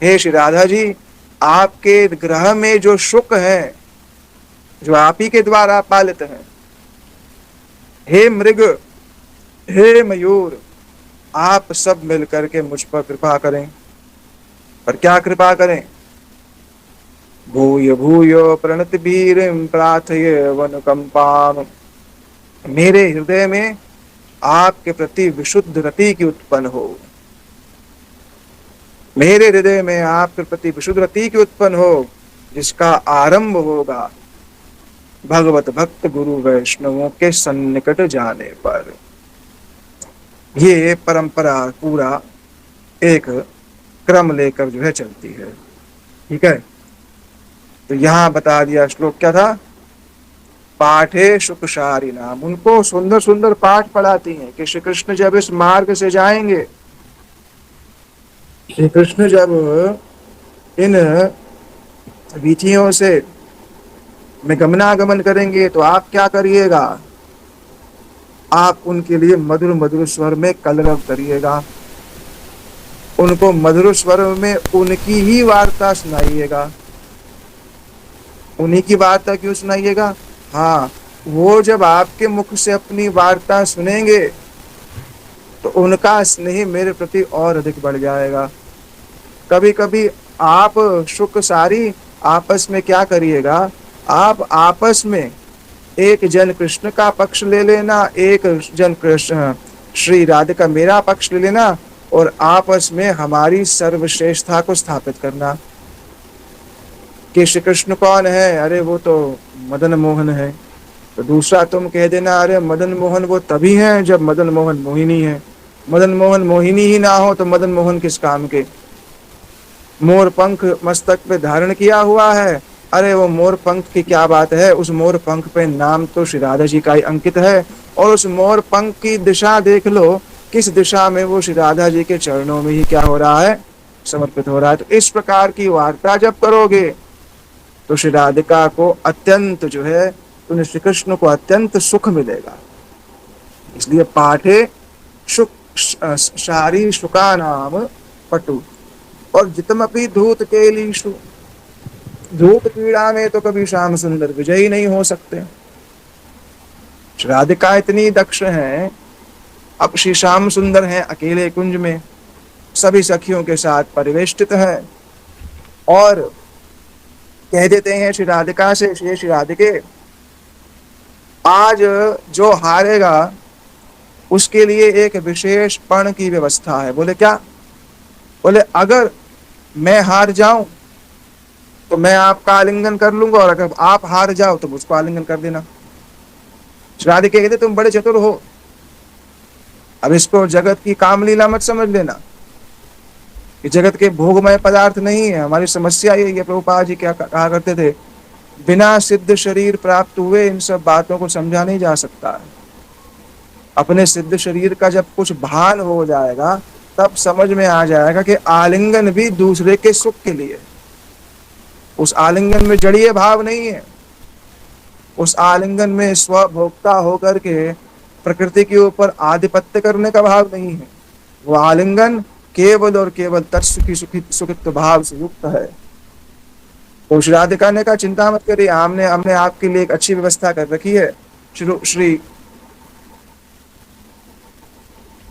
हे श्री राधा जी, आपके ग्रह में जो शुक है, जो आप ही के द्वारा पालित हैं, हे मृग, हे मयूर, आप सब मिलकर के मुझ पर कृपा करें। पर क्या कृपा करें? भूय भूय प्रणत भीरिम प्रार्थये वनुकंपाम, मेरे हृदय में आपके प्रति विशुद्ध रति की उत्पन्न हो। मेरे हृदय में आपके प्रति विशुद्ध रति की उत्पन्न हो, जिसका आरंभ होगा भगवत भक्त गुरु वैष्णवों के सन्निकट जाने पर। ये परंपरा पूरा एक क्रम लेकर जो है चलती है। ठीक है, तो यहां बता दिया श्लोक क्या था, पाठे सुखसारी नाम, उनको सुंदर सुंदर पाठ पढ़ाती हैं कि श्री कृष्ण जब इस मार्ग से जाएंगे, श्री कृष्ण जब इन विधियों से में गमनागमन करेंगे तो आप क्या करिएगा, आप उनके लिए मधुर मधुर स्वर में कलरव करिएगा, उनको मधुर स्वर में उनकी ही वार्ता सुनाइएगा। उन्हीं की वार्ता क्यों सुनाइएगा, हाँ, वो जब आपके मुख से अपनी वार्ता सुनेंगे तो उनका स्नेह मेरे प्रति और अधिक बढ़ जाएगा। कभी कभी आप शुक सारी आपस में क्या करिएगा, आप आपस में एक जन कृष्ण का पक्ष ले लेना, एक जन कृष्ण श्री राधिका मेरा पक्ष ले लेना, और आपस में हमारी सर्वश्रेष्ठता को स्थापित करना कि श्री कृष्ण कौन है, अरे वो तो मदन मोहन है। तो दूसरा तुम कह देना, अरे मदन मोहन वो तभी है जब मदन मोहन मोहिनी है, मदन मोहन मोहिनी ही ना हो तो मदन मोहन किस काम के। मोर पंख मस्तक पे धारण किया हुआ है, अरे वो मोर पंख की क्या बात है, उस मोर पंख पे नाम तो श्री राधा जी का ही अंकित है, और उस मोर पंख की दिशा देख लो, किस दिशा में वो श्री राधा जी के चरणों में ही क्या हो रहा है, समर्पित हो रहा है। तो इस प्रकार की वार्ता जब करोगे तो श्री राधिका को अत्यंत जो है, तुम्हें श्री कृष्ण को अत्यंत सुख मिलेगा। इसलिए पाठे सुख सारी सुखा नाम पटु, और जितमपि धूत केलीषु, धूत क्रीड़ा में तो कभी श्याम सुंदर विजयी नहीं हो सकते। राधिका इतनी दक्ष है, अब श्री श्याम सुंदर हैं अकेले कुंज में, सभी सखियों के साथ परिवेष्टित है, और कह देते हैं श्री राधिका से, श्री राधिके आज जो हारेगा उसके लिए एक विशेष पण की व्यवस्था है। बोले क्या, बोले अगर मैं हार जाऊं तो मैं आपका आलिंगन कर लूंगा, और अगर आप हार जाओ तो मुझको आलिंगन कर देना। राधिका कहते तुम बड़े चतुर हो, अब इसको जगत की कामलीला मत समझ लेना, कि जगत के भोगमय पदार्थ नहीं है। हमारी समस्या यही है, प्रभुपाद जी क्या कहा करते थे, बिना सिद्ध शरीर प्राप्त हुए इन सब बातों को समझा नहीं जा सकता है। अपने सिद्ध शरीर का जब कुछ भान हो जाएगा तब समझ में आ जाएगा कि आलिंगन भी दूसरे के सुख के लिए, उस आलिंगन में जड़ीय भाव नहीं है, उस आलिंगन में स्वभोक्ता होकर के प्रकृति के ऊपर आधिपत्य करने का भाव नहीं है। वो आलिंगन केवल और केवल तत्सुखी सुखित्व भाव से युक्त है। तो श्री राधिका ने कहा चिंता मत करिए, हमने हमने आपके लिए एक अच्छी व्यवस्था कर रखी है। श्री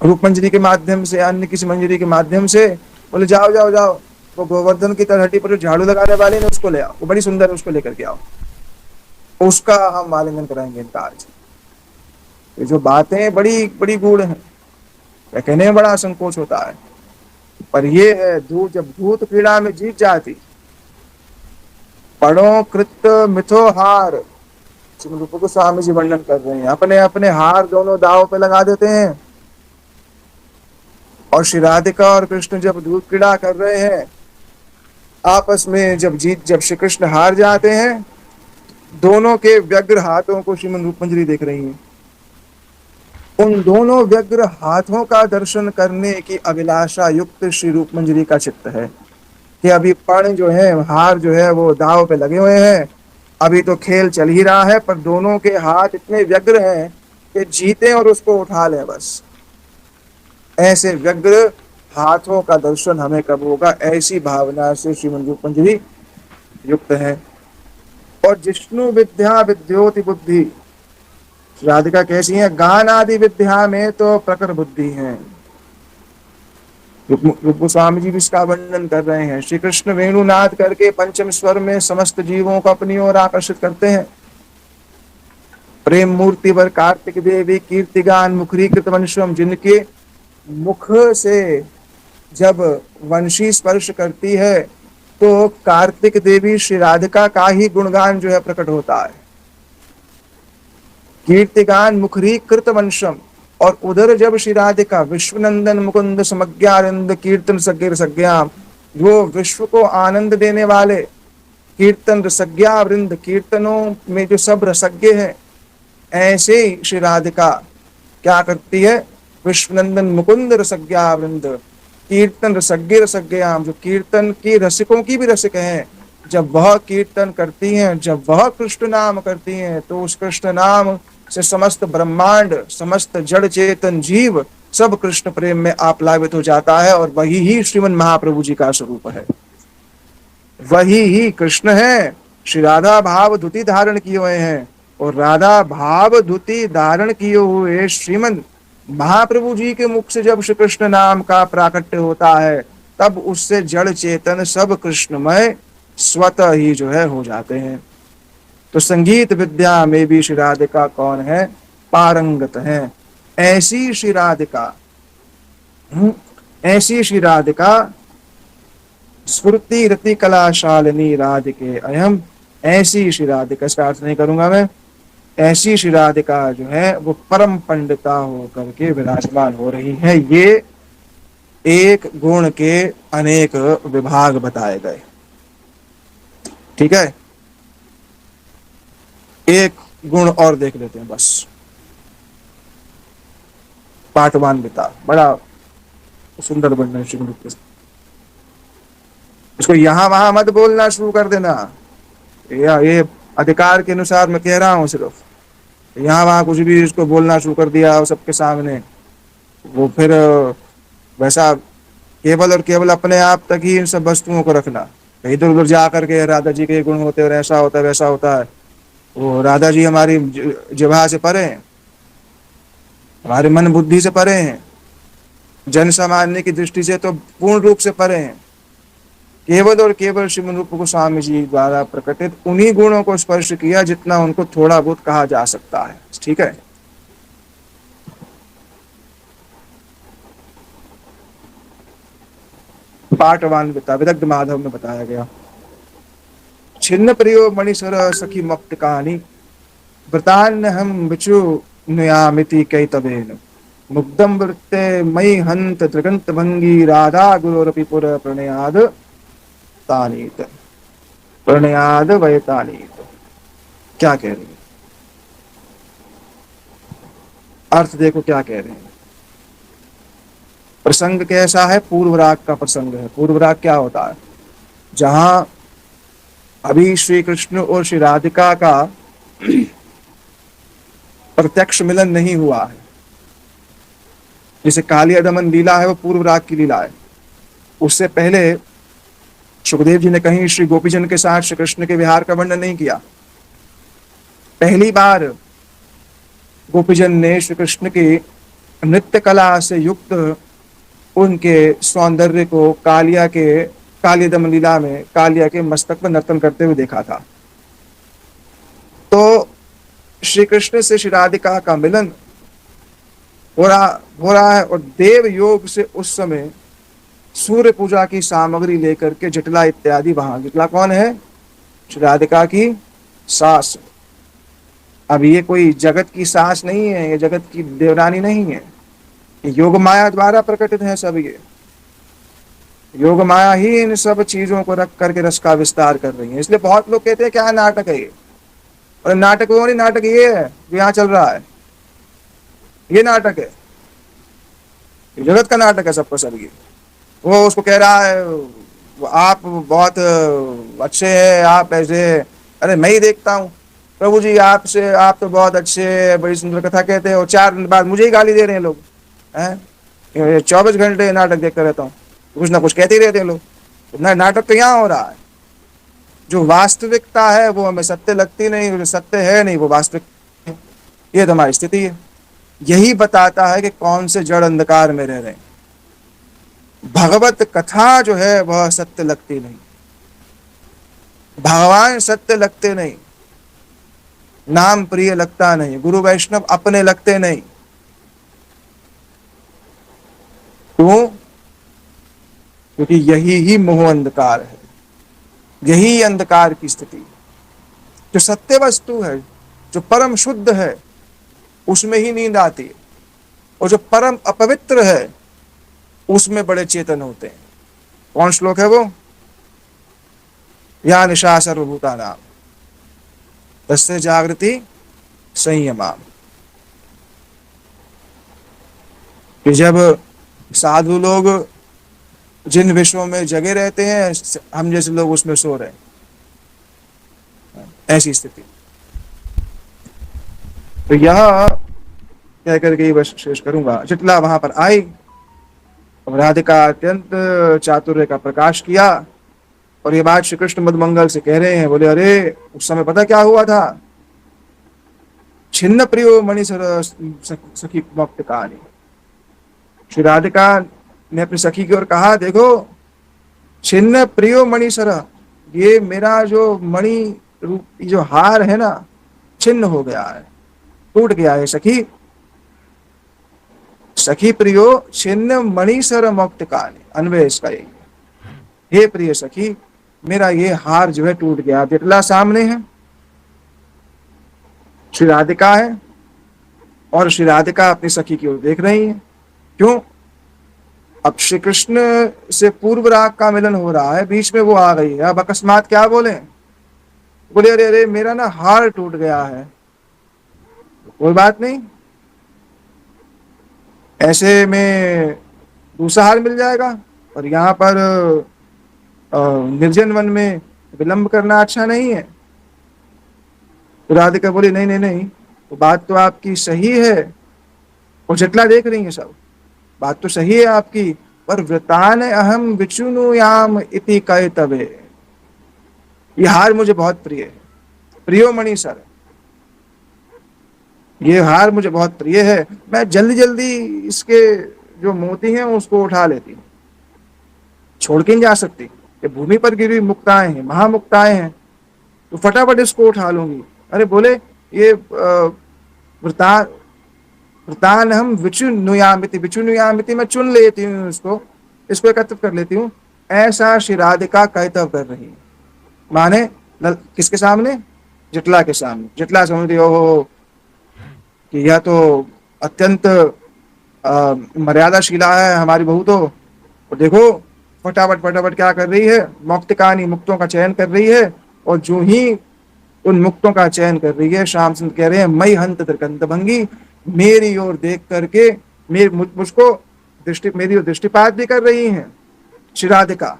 रूप मंजरी के माध्यम से, अन्य किसी मंजरी के माध्यम से बोले जाओ जाओ जाओ, वो गोवर्धन की तरहटी पर जो झाड़ू लगाने वाले ने उसको ले आओ, वो बड़ी सुंदर है, उसको लेकर के आओ, उसका हम आलिंगन कराएंगे इनका आज। ये जो बातें बड़ी बड़ी गूढ़ हैं, कहने में बड़ा संकोच होता है, पर ये है धूत, जब धूत क्रीड़ा में जीत जाती, पढ़ो कृत मिथो हार, रूप गोस्वामी जी वर्णन कर रहे हैं, अपने अपने हार दोनों दाव पे लगा देते हैं। और श्री राधिका और कृष्ण जब धूत क्रीड़ा कर रहे हैं आपस में, जब श्री कृष्ण हार जाते हैं, दोनों के व्यग्र हाथों को श्रीमन रूप मंजरी देख रही हैं। उन दोनों व्यग्र हाथों का दर्शन करने की अभिलाषा युक्त श्री रूप मंजरी का चित्त है कि अभी पण जो है, हार जो है वो दाव पे लगे हुए हैं, अभी तो खेल चल ही रहा है, पर दोनों के हाथ इतने व्यग्र हैं कि जीते और उसको उठा लें बस। ऐसे व्यग्र हाथों का दर्शन हमें कब होगा, ऐसी भावना से श्रीमन रूप मंजरी युक्त है। और जिष्णु विद्या विद्योति बुद्धि, राधिका कैसी है, गान आदि विद्या में तो प्रखर बुद्धि है। रूप गोस्वामी जी भी इसका वर्णन कर रहे हैं। श्री कृष्ण वेणुनाद करके पंचम स्वर में समस्त जीवों को अपनी ओर आकर्षित करते हैं। प्रेम मूर्ति वर कार्तिक देवी कीर्तिगान मुखरीकृत वंशम, जिनके मुख से जब वंशी स्पर्श करती है तो कार्तिक देवी श्री राधिका का ही गुणगान जो है प्रकट होता है। कीर्तिगान मुखरी कृत वंशम, और उधर जब श्री राधिका विश्वनंदन मुकुंद समज्ञानंद कीर्तन सज्ञ सज्ञा, वो विश्व को आनंद देने वाले कीर्तन रसज्ञा वृंद, कीर्तनों में जो सब रसज्ञ हैं, ऐसे ही श्री राधिका क्या करती है, विश्वनंदन मुकुंद रसज्ञा वृंद, कीर्तन रसज्ञ रसज्ञाम, जो कीर्तन की रसिकों की भी रसिक हैं, जब वह कीर्तन करती हैं, जब वह कृष्ण नाम करती हैं, तो उस कृष्ण नाम से समस्त ब्रह्मांड, समस्त जड़ चेतन जीव सब कृष्ण प्रेम में आप्लावित हो जाता है, और वही ही श्रीमन महाप्रभु जी का स्वरूप है, वही ही कृष्ण है। श्री राधा भाव धुति धारण किए हुए हैं, और राधा भाव धुति धारण किए हुए श्रीमन महाप्रभु जी के मुख से जब श्री कृष्ण नाम का प्राकट्य होता है, तब उससे जड़ चेतन सब कृष्णमय स्वतः ही जो है हो जाते हैं। तो संगीत विद्या में भी श्री राधिका कौन है, पारंगत है। ऐसी श्री राधिका, ऐसी श्री राधिका स्फूर्ति रति कलाशालिनी राधिके अयम, ऐसी श्री राधिका, इसका अर्थ नहीं करूंगा मैं, ऐसी श्री राधिका जो है वो परम पंडिता होकर के विराजमान हो रही है। ये एक गुण के अनेक विभाग बताए गए, ठीक है। एक गुण और देख लेते हैं बस, पाटवान्विता, बड़ा सुंदर वर्णन श्री गुरु के। इसको यहां वहां मत बोलना शुरू कर देना, ये अधिकार के अनुसार मैं कह रहा हूं, सिर्फ यहाँ वहां कुछ भी इसको बोलना शुरू कर दिया सबके सामने, वो फिर वैसा केवल और केवल अपने आप तक ही इन सब वस्तुओं को रखना। इधर उधर जा करके राधा जी के गुण होते और ऐसा होता है वैसा होता है, वो राधा जी हमारी जिह्वा से परे हैं, हमारे मन बुद्धि से परे हैं, जन सामान्य की दृष्टि से तो पूर्ण रूप से परे हैं। केवल और केवल श्रीमन रूप गोस्वामी जी द्वारा प्रकटित उन्हीं गुणों को स्पर्श किया जितना उनको थोड़ा बहुत कहा जा सकता है, ठीक है। पाटवान्विता विदग्ध माधव में बताया गया। छिन्न प्रियो मणिसर सखी मुक्त कहानी, व्रतान हम बिचु नुयामिति कई तबेन, मुग्धम वृत्ते मई हंत त्रिगंत भंगी, राधा गुरोरपि पुर प्रणयाद तानीत, प्रणयाद वैतानीत। क्या कह रही है, अर्थ देखो क्या कह रहे हैं। प्रसंग कैसा है, पूर्व राग का प्रसंग है। पूर्व राग क्या होता है, जहां अभी श्री कृष्ण और श्री राधिका का प्रत्यक्ष मिलन नहीं हुआ है, जैसे कालिया दमन लीला है वो पूर्व राग की लीला है। उससे पहले सुखदेव जी ने कहीं श्री गोपीजन के साथ श्री कृष्ण के विहार का वर्णन नहीं किया। पहली बार गोपीजन ने श्री कृष्ण की नृत्य कला से युक्त उनके सौंदर्य को कालिया दमन लीला में कालिया के मस्तक पर नर्तन करते हुए देखा था। तो श्री कृष्ण से श्री राधिका का मिलन हो रहा है, और देव योग से उस समय सूर्य पूजा की सामग्री लेकर के जटिला इत्यादि, वहां जटिला कौन है, श्री राधिका की सास। अब ये कोई जगत की सास नहीं है, ये जगत की देवरानी नहीं है, योग माया द्वारा प्रकटित है सब। ये योग माया ही इन सब चीजों को रख करके रस का विस्तार कर रही है। इसलिए बहुत लोग कहते हैं क्या नाटक है ये, और नाटक वो नहीं, नाटक ये है जो यहाँ चल रहा है, ये नाटक है, जगत का नाटक है सबको सब। ये वो उसको कह रहा है आप बहुत अच्छे हैं, आप ऐसे, अरे मैं ही देखता हूँ प्रभु जी आपसे, आप तो बहुत अच्छे, बड़ी सुंदर कथा कहते हैं, और 4 दिन बाद मुझे ही गाली दे रहे हैं लोग हैं। 24 घंटे नाटक देखता रहता हूँ, कुछ ना कुछ कहते ही रहते हैं लोग। नाटक तो यहाँ हो रहा है, जो वास्तविकता है वो हमें सत्य लगती नहीं, जो सत्य है नहीं वो वास्तविक। ये तो हमारी स्थिति है। यही बताता है कि कौन से जड़ अंधकार में रह रहे हैं। भगवत कथा जो है वह सत्य लगती नहीं, भगवान सत्य लगते नहीं, नाम प्रिय लगता नहीं, गुरु वैष्णव अपने लगते नहीं। क्यों? क्योंकि यही ही मोह अंधकार है, यही अंधकार की स्थिति। जो सत्य वस्तु है, जो परम शुद्ध है, उसमें ही नींद आती है, और जो परम अपवित्र है उसमें बड़े चेतन होते हैं। कौन श्लोक है वो? या निशा सर्वभूतानां तस्य जागृति संयमा। कि जब साधु लोग जिन विषयों में जगे रहते हैं, हम जैसे लोग उसमें सो रहे हैं, ऐसी स्थिति। तो यह कह करके ही बस शेष करूंगा। जितला वहां पर आई, राधिका अत्यंत चातुर्य का प्रकाश किया, और ये बात श्री कृष्ण मधुमंगल से कह रहे हैं। बोले अरे उस समय पता क्या हुआ था? छिन्न प्रियो मणिसर सखी मुक्त कहानी। श्री राधिका ने अपनी सखी की ओर कहा, देखो छिन्न प्रियो मणिसर, ये मेरा जो मणि रूप जो हार है ना, छिन्न हो गया है, टूट गया है सखी। सखी प्रियो छिन्न मणिसर मुक्त कहानी, अन्वय इसका यही। हे प्रिय सखी, मेरा ये हार जो है टूट गया। जटला सामने है, श्री राधिका है, और श्री राधिका अपनी सखी की ओर देख रही है। क्यों? अब श्री कृष्ण से पूर्व राग का मिलन हो रहा है, बीच में वो आ गई है। अब अकस्मात क्या बोले? बोले अरे अरे मेरा ना हार टूट गया है। कोई बात नहीं, ऐसे में दूसरा हार मिल जाएगा, और यहाँ पर निर्जन वन में विलंब करना अच्छा नहीं है। तो राधिका बोली नहीं नहीं नहीं, तो बात तो आपकी सही है, और जटला देख रही है सब, बात तो सही है आपकी, पर व्रतान अहम विचुनुयाम इति कैतवे। ये हार मुझे बहुत प्रिय है, प्रियो मणि सर, ये हार मुझे बहुत प्रिय है। मैं जल्दी जल्दी इसके जो मोती हैं उसको उठा लेती हूँ, छोड़ के नहीं जा सकती। ये भूमि पर गिरी मुक्ताएं हैं, महामुक्ताएं हैं, तो फटाफट इसको उठा लूंगी। अरे बोले ये वृता वृतान हम विचुनुयामिति, विचुनुयामिति मैं चुन लेती हूँ, इसको एकत्रित कर लेती हूँ। ऐसा श्री राधिका कैतव कर रही है, माने किसके सामने? जटला के सामने। जटला समझ रही हो कि यह तो अत्यंत मर्यादाशीला है हमारी बहू। तो देखो फटाफट फटाफट क्या कर रही है? मौक्तिकानी, मुक्तों का चयन कर रही है, और जो ही उन मुक्तों का चयन कर रही है, श्याम सुंदर कह रहे हैं मई हंत त्रिकंत भंगी, मेरी ओर देख करके मुझको मेरी ओर दृष्टिपात भी कर रही हैं श्री राधिका,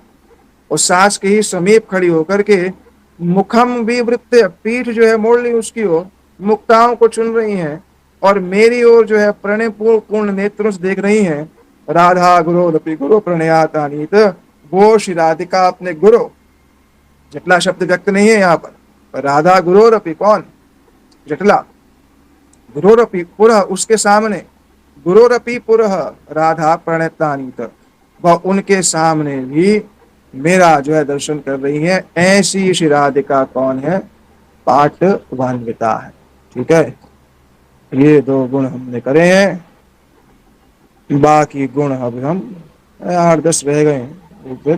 और सास के ही समीप खड़ी होकर के मुखम विवृत्य, पीठ जो है मोड़ ली उसकी ओर, मुक्ताओं को चुन रही हैं, और मेरी ओर जो है प्रणय पूर्ण नेत्रों से देख रही हैं। राधा गुरोरपि गुरु प्रणयातानीत, वो श्री राधिका अपने गुरु, जटला शब्द व्यक्त नहीं है यहाँ पर राधा गुरोरपि, कौन? जटला। गुरोरपि पुरः, उसके सामने, गुरोरपि पुरः राधा प्रणयतानीत, वह उनके सामने भी मेरा जो है दर्शन कर रही है। ऐसी श्री राधिका कौन है? पाटवान्विता है। ठीक है, ये दो गुण हमने करे हैं, बाकी गुण अब हम 8-10 रह गए हैं, वो फिर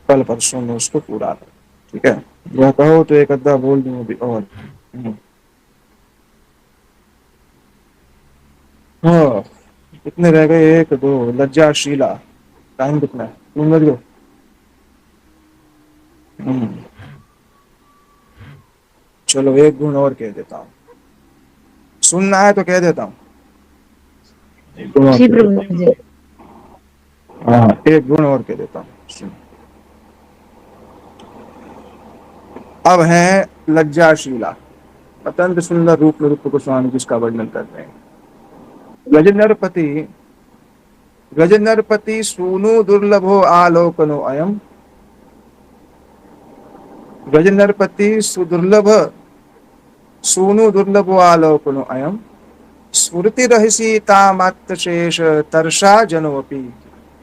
कल परसों में उसको पूरा करें। ठीक है, यह कहो तो एक अद्धा बोल दूं अभी और। हाँ, कितने रह गए? 1 2, लज्जाशीला, टाइम कितना है? 3 बज गए। चलो एक गुण और कह देता हूँ, सुनना है तो कह देता हूँ। जी प्रभु जी। हाँ, एक गुण और कह देता हूँ। अब है लज्जाशीला, अत्यंत सुंदर रूप निरूप गोस्वामी जिसका वर्णन कर रहे हैं। गजनरपति सूनु दुर्लभो आलोकनो अयम, गजनरपति सुदुर्लभ सूनु दुर्लभो आलोकनो अयम, स्फुरति रहसी तामात्र शेष तरसा जनोपि,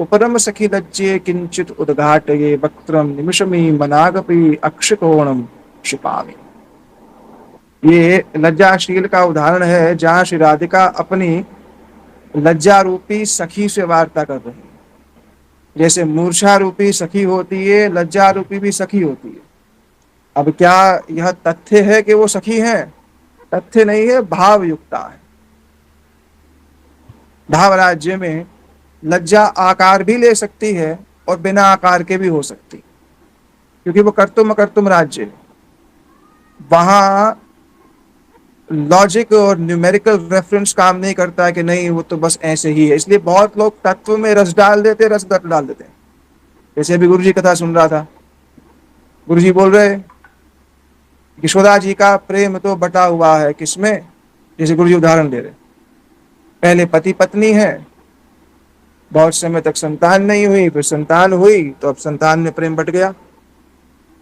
उपरम सखी लज्जे किंचित उद्घाटये वक्त्रम निमिषमी मनागपि अक्षकोणम क्षिपामि। ये लज्जाशील का उदाहरण है, जहां श्री राधिका अपनी लज्जा रूपी सखी से वार्ता कर रही है। जैसे मूर्छा रूपी सखी होती है, लज्जा रूपी भी सखी होती है। अब क्या यह तथ्य है कि वो सखी है? तथ्य नहीं है, भाव युक्ता है। भाव राज्य में लज्जा आकार भी ले सकती है और बिना आकार के भी हो सकती, क्योंकि वो कर्तुम अकर्तुम राज्य है। वहां लॉजिक और न्यूमेरिकल रेफरेंस काम नहीं करता है कि नहीं वो तो बस ऐसे ही है। इसलिए बहुत लोग तत्व में रस डाल देते, रस डाल देते हैं। जैसे अभी गुरु जी कथा सुन रहा था, गुरु जी बोल रहे यशोदा जी का प्रेम तो बटा हुआ है किसमें? जैसे गुरु जी उदाहरण दे रहे, पहले पति पत्नी है, बहुत समय तक संतान नहीं हुई, फिर संतान हुई तो अब संतान में प्रेम बट गया।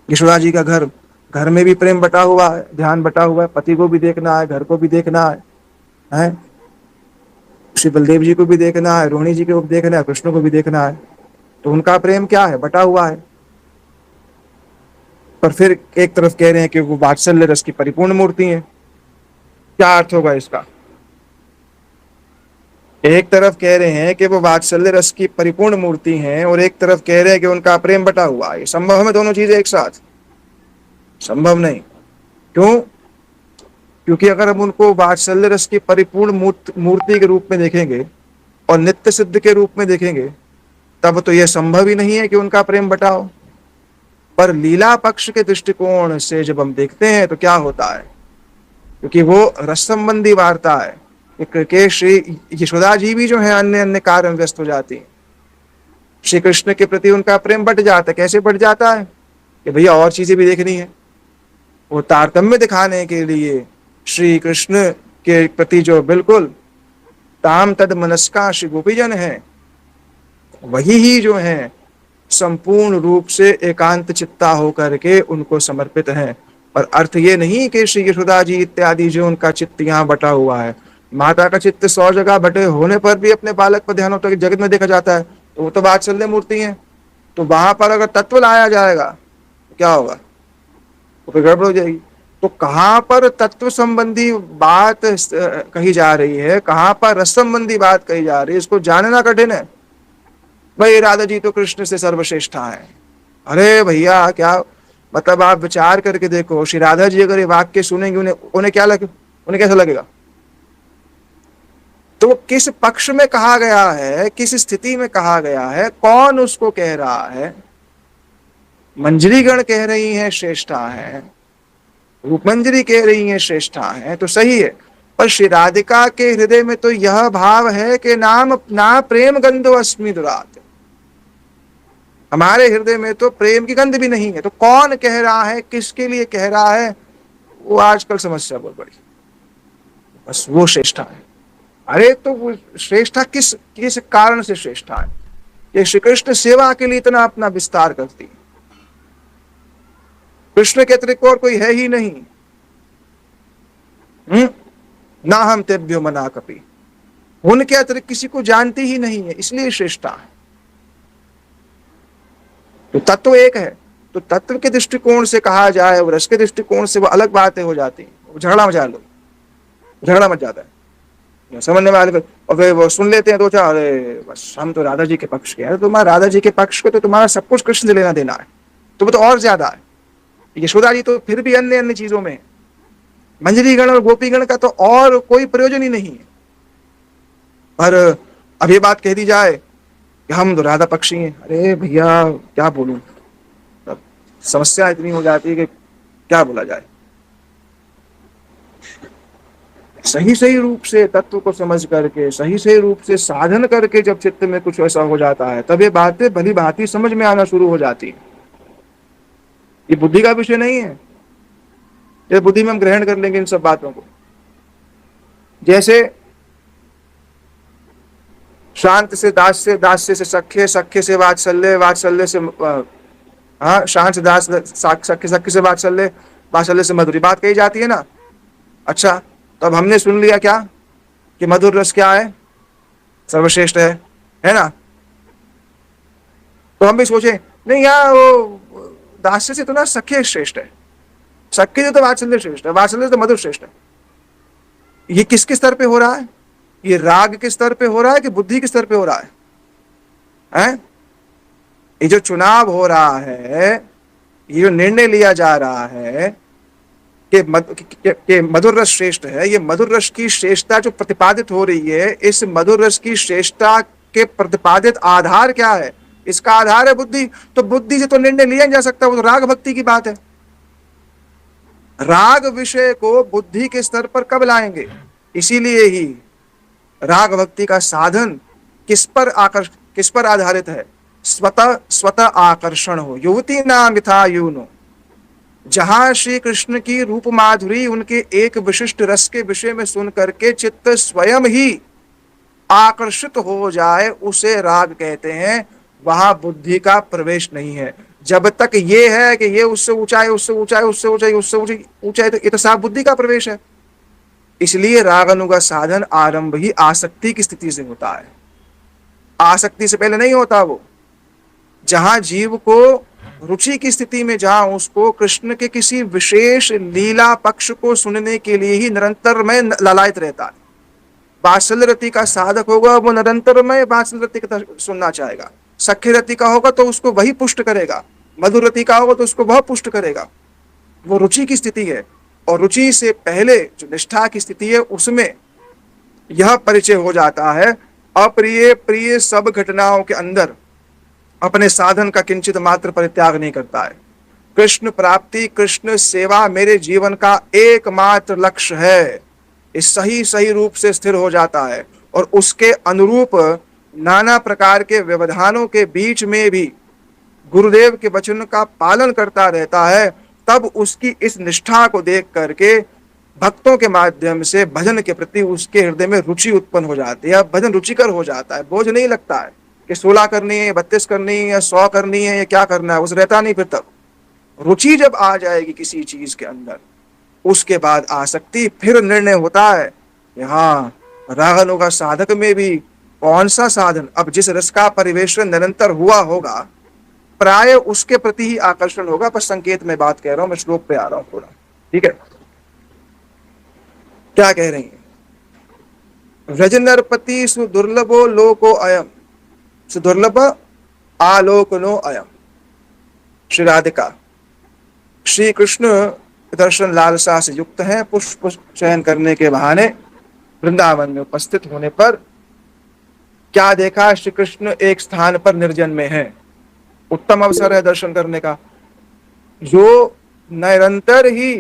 यशोदा जी का घर, घर में भी प्रेम बटा हुआ है, ध्यान बटा हुआ है, पति को भी देखना है, घर को भी देखना है? श्री बलदेव जी को भी देखना है, रोहिणी जी को भी देखना है, कृष्ण को भी देखना है। तो उनका प्रेम क्या है? बटा हुआ है। पर फिर एक तरफ कह रहे हैं कि वो वात्सल्य रस की परिपूर्ण मूर्ति है। क्या अर्थ होगा इसका? एक तरफ कह रहे हैं कि वो वात्सल्य रस की परिपूर्ण मूर्ति हैं और एक तरफ कह रहे हैं कि उनका प्रेम बटा हुआ है। संभव है दोनों चीजें एक साथ? संभव नहीं। क्यों? क्योंकि अगर हम उनको वात्सल्य रस की परिपूर्ण मूर्ति के रूप में देखेंगे और नित्य सिद्ध के रूप में देखेंगे, तब तो यह संभव ही नहीं है कि उनका प्रेम बटा हो। पर लीला पक्ष के दृष्टिकोण से जब हम देखते हैं तो क्या होता है? क्योंकि वो रस संबंधी वार्ता है कि श्री यशोदा जी भी जो है अन्य अन्य कार्य में व्यस्त हो जाती है, श्री कृष्ण के प्रति उनका प्रेम बढ़ जाता है। कैसे बढ़ जाता है? कि भैया और चीजें भी देखनी है। वो तारतम्य दिखाने के लिए श्री कृष्ण के प्रति जो बिल्कुल ताम तद मनस्का श्री गोपीजन है, वही ही जो है संपूर्ण रूप से एकांत चित्ता होकर के उनको समर्पित है। पर अर्थ ये नहीं कि श्री यशोदा जी इत्यादि जो उनका चित्त यहाँ बटा हुआ है। माता का चित्त 100 जगह बटे होने पर भी अपने बालक पर ध्यान होता है, जगत में देखा जाता है, तो वो तो वात्सल्य मूर्ति है। तो वहां पर अगर तत्व लाया जाएगा तो क्या होगा? तो फिर गड़बड़ हो जाएगी। तो कहाँ पर तत्व संबंधी बात कही जा रही है, कहाँ पर रस संबंधी बात कही जा रही है, इसको जानना कठिन है। भाई राधा जी तो कृष्ण से सर्वश्रेष्ठा है। अरे भैया क्या मतलब, आप विचार करके देखो, श्री राधा जी अगर ये वाक्य सुनेंगे उन्हें क्या लगे, उन्हें कैसा लगेगा? तो किस पक्ष में कहा गया है, किस स्थिति में कहा गया है, कौन उसको कह रहा है? मंजरी गण कह रही हैं श्रेष्ठा है, रूपमंजरी कह रही हैं श्रेष्ठा है, तो सही है। पर श्री राधिका के हृदय में तो यह भाव है कि नाम ना प्रेम गंधो अस्मि दुरात, हमारे हृदय में तो प्रेम की गंध भी नहीं है। तो कौन कह रहा है, किसके लिए कह रहा है, वो आजकल समस्या बहुत बड़ी। बस वो श्रेष्ठा है। अरे तो वो श्रेष्ठा किस किस कारण से श्रेष्ठा है? ये श्री कृष्ण सेवा के लिए इतना अपना विस्तार करती है। कृष्ण के अतिरिक्त और कोई है ही नहीं। ना हम तेभ्यो मना कपि, उनके अतिरिक्त किसी को जानती ही नहीं है, इसलिए श्रेष्ठा है। तो तत्व एक है, तो तत्व के दृष्टिकोण से कहा जाए और रस के दृष्टिकोण से वो अलग बातें हो जाती हैं। झगड़ा मचा लो, झगड़ा मच जाता है समझने वाले, और फिर वो सुन लेते हैं दो चार, अरे बस हम तो राधा जी के पक्ष के हैं। तुम्हारा राधा जी के पक्ष को तो तुम्हारा सब कुछ कृष्ण से लेना देना है, तो वो तो और ज्यादा है। यशोदा जी तो फिर भी अन्य अन्य चीजों में, मंजरीगण और गोपीगण का तो और कोई प्रयोजन ही नहीं है। पर अब ये बात कह दी जाए कि हम तो राधा पक्षी हैं, अरे भैया क्या बोलूं, समस्या इतनी हो जाती है कि क्या बोला जाए। सही सही रूप से तत्व को समझ करके, सही सही रूप से साधन करके जब चित्त में कुछ ऐसा हो जाता है, तब ये बातें भली भांति समझ में आना शुरू हो जाती है। ये बुद्धि का विषय नहीं है, ये बुद्धि में हम ग्रहण कर लेंगे इन सब बातों को। जैसे शांत से दास्य, दास्य से सख्य, सख्य से वात्सल्य, वात्सल्य से शांत से दास, सख्य, सख्य से वात्सल्य, वात्सल्य से मधुरी, बात कही जाती है ना। अच्छा, तो अब हमने सुन लिया क्या कि मधुर रस क्या है, सर्वश्रेष्ठ है ना। तो हम भी सोचे नहीं यार वो दास्य से तो ना सख्य श्रेष्ठ है, सख्य से तो वात्सल्य श्रेष्ठ है, वात्सल्य से तो मधुर श्रेष्ठ है। ये किसके स्तर पे हो रहा है? ये राग के स्तर पे हो रहा है कि बुद्धि के स्तर पे हो रहा है? ये जो चुनाव हो रहा है, ये जो निर्णय लिया जा रहा है कि मधुर रस श्रेष्ठ है, ये मधुर रस की श्रेष्ठता जो प्रतिपादित हो रही है, इस मधुर रस की श्रेष्ठता के प्रतिपादित आधार क्या है? इसका आधार है बुद्धि। तो बुद्धि से तो निर्णय लिया नहीं जा सकता, वो तो राग भक्ति की बात है। राग विषय को बुद्धि के स्तर पर कब लाएंगे? इसीलिए ही राग भक्ति का साधन किस पर आधारित है? स्वतः आकर्षण हो। युवती नाम यथा यूनो, जहां श्री कृष्ण की रूप माधुरी उनके एक विशिष्ट रस के विषय में सुन करके चित्त स्वयं ही आकर्षित हो जाए, उसे राग कहते हैं। वहां बुद्धि का प्रवेश नहीं है। जब तक ये है कि ये उससे ऊंचा है, उससे ऊंचा है, उससे ऊंचा है, उससे ऊंचा है, तो ये तो साफ बुद्धि का प्रवेश है। इसलिए रागानुगा साधन आरंभ ही आसक्ति की स्थिति से होता है, आसक्ति से पहले नहीं होता। वो जहां जीव को रुचि की स्थिति में, जहां उसको कृष्ण के किसी विशेष लीला पक्ष को सुनने के लिए ही निरंतर में ललायत रहता है। वात्सल्य रति का साधक होगा, वो निरंतर में वात्सल्य रति का सुनना चाहेगा। सख्य रति का होगा तो उसको वही पुष्ट करेगा, मधुर रति का होगा तो उसको वह पुष्ट करेगा। वो रुचि की स्थिति है। और रुचि से पहले जो निष्ठा की स्थिति है, उसमें यह परिचय हो जाता है। अप्रिय प्रिय सब घटनाओं के अंदर अपने साधन का किंचित मात्र परित्याग नहीं करता है। कृष्ण प्राप्ति, कृष्ण सेवा मेरे जीवन का एकमात्र लक्ष्य है, इस सही रूप से स्थिर हो जाता है। और उसके अनुरूप नाना प्रकार के व्यवधानों के बीच में भी गुरुदेव के वचन का पालन करता रहता है। तब उसकी इस निष्ठा को देख करके भक्तों के माध्यम से भजन के प्रति उसके हृदय में रुचि उत्पन्न हो जाती है। भजन रुचिकर हो जाता है, बोझ नहीं लगता है कि 16 करनी है, 32 करनी है, या 100 करनी है, या क्या करना है, उस रहता नहीं। फिर तब रुचि जब आ जाएगी किसी चीज के अंदर, उसके बाद आसक्ति, फिर निर्णय होता है कि हाँ, रागानुगा साधक में भी कौन सा साधन, अब जिस रस का परिवेशन निरंतर हुआ होगा, प्राय उसके प्रति ही आकर्षण होगा। पर संकेत में बात कह रहा हूं, मैं श्लोक पे आ रहा हूं थोड़ा, ठीक है? क्या कह रही है? व्रज नरपति सुदुर्लभो लोको अयम, सुदुर्लभ आलोकनो अयम। श्री राधिका श्री कृष्ण दर्शन लालसा से युक्त हैं। पुष्प चयन करने के बहाने वृंदावन में उपस्थित होने पर क्या देखा? श्री कृष्ण एक स्थान पर निर्जन में है। उत्तम अवसर है दर्शन करने का। जो निरंतर ही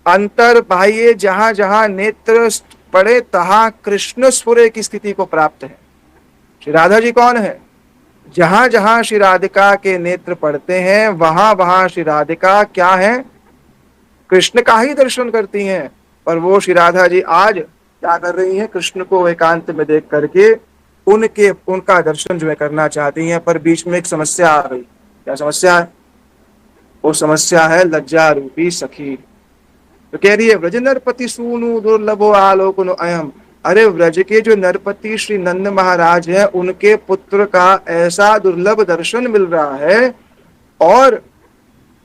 अंतर बाह्य जहां जहां नेत्र पड़े, तहां कृष्ण स्फुरे की स्थिति को प्राप्त है। श्री राधा जी कौन है? जहां जहां श्री राधिका के नेत्र पड़ते हैं, वहां वहां श्री राधिका क्या है? कृष्ण का ही दर्शन करती हैं। पर वो श्री राधा जी आज क्या कर रही हैं? कृष्ण को एकांत में देख करके उनका दर्शन जो है करना चाहती हैं। पर बीच में एक समस्या आ गई। क्या समस्या है? वो समस्या है लज्जा रूपी सखी। तो कह रही है व्रज नरपति सूनु दुर्लभो आलोकनो अयम। अरे व्रज के जो नरपति श्री नंद महाराज हैं, उनके पुत्र का ऐसा दुर्लभ दर्शन मिल रहा है, और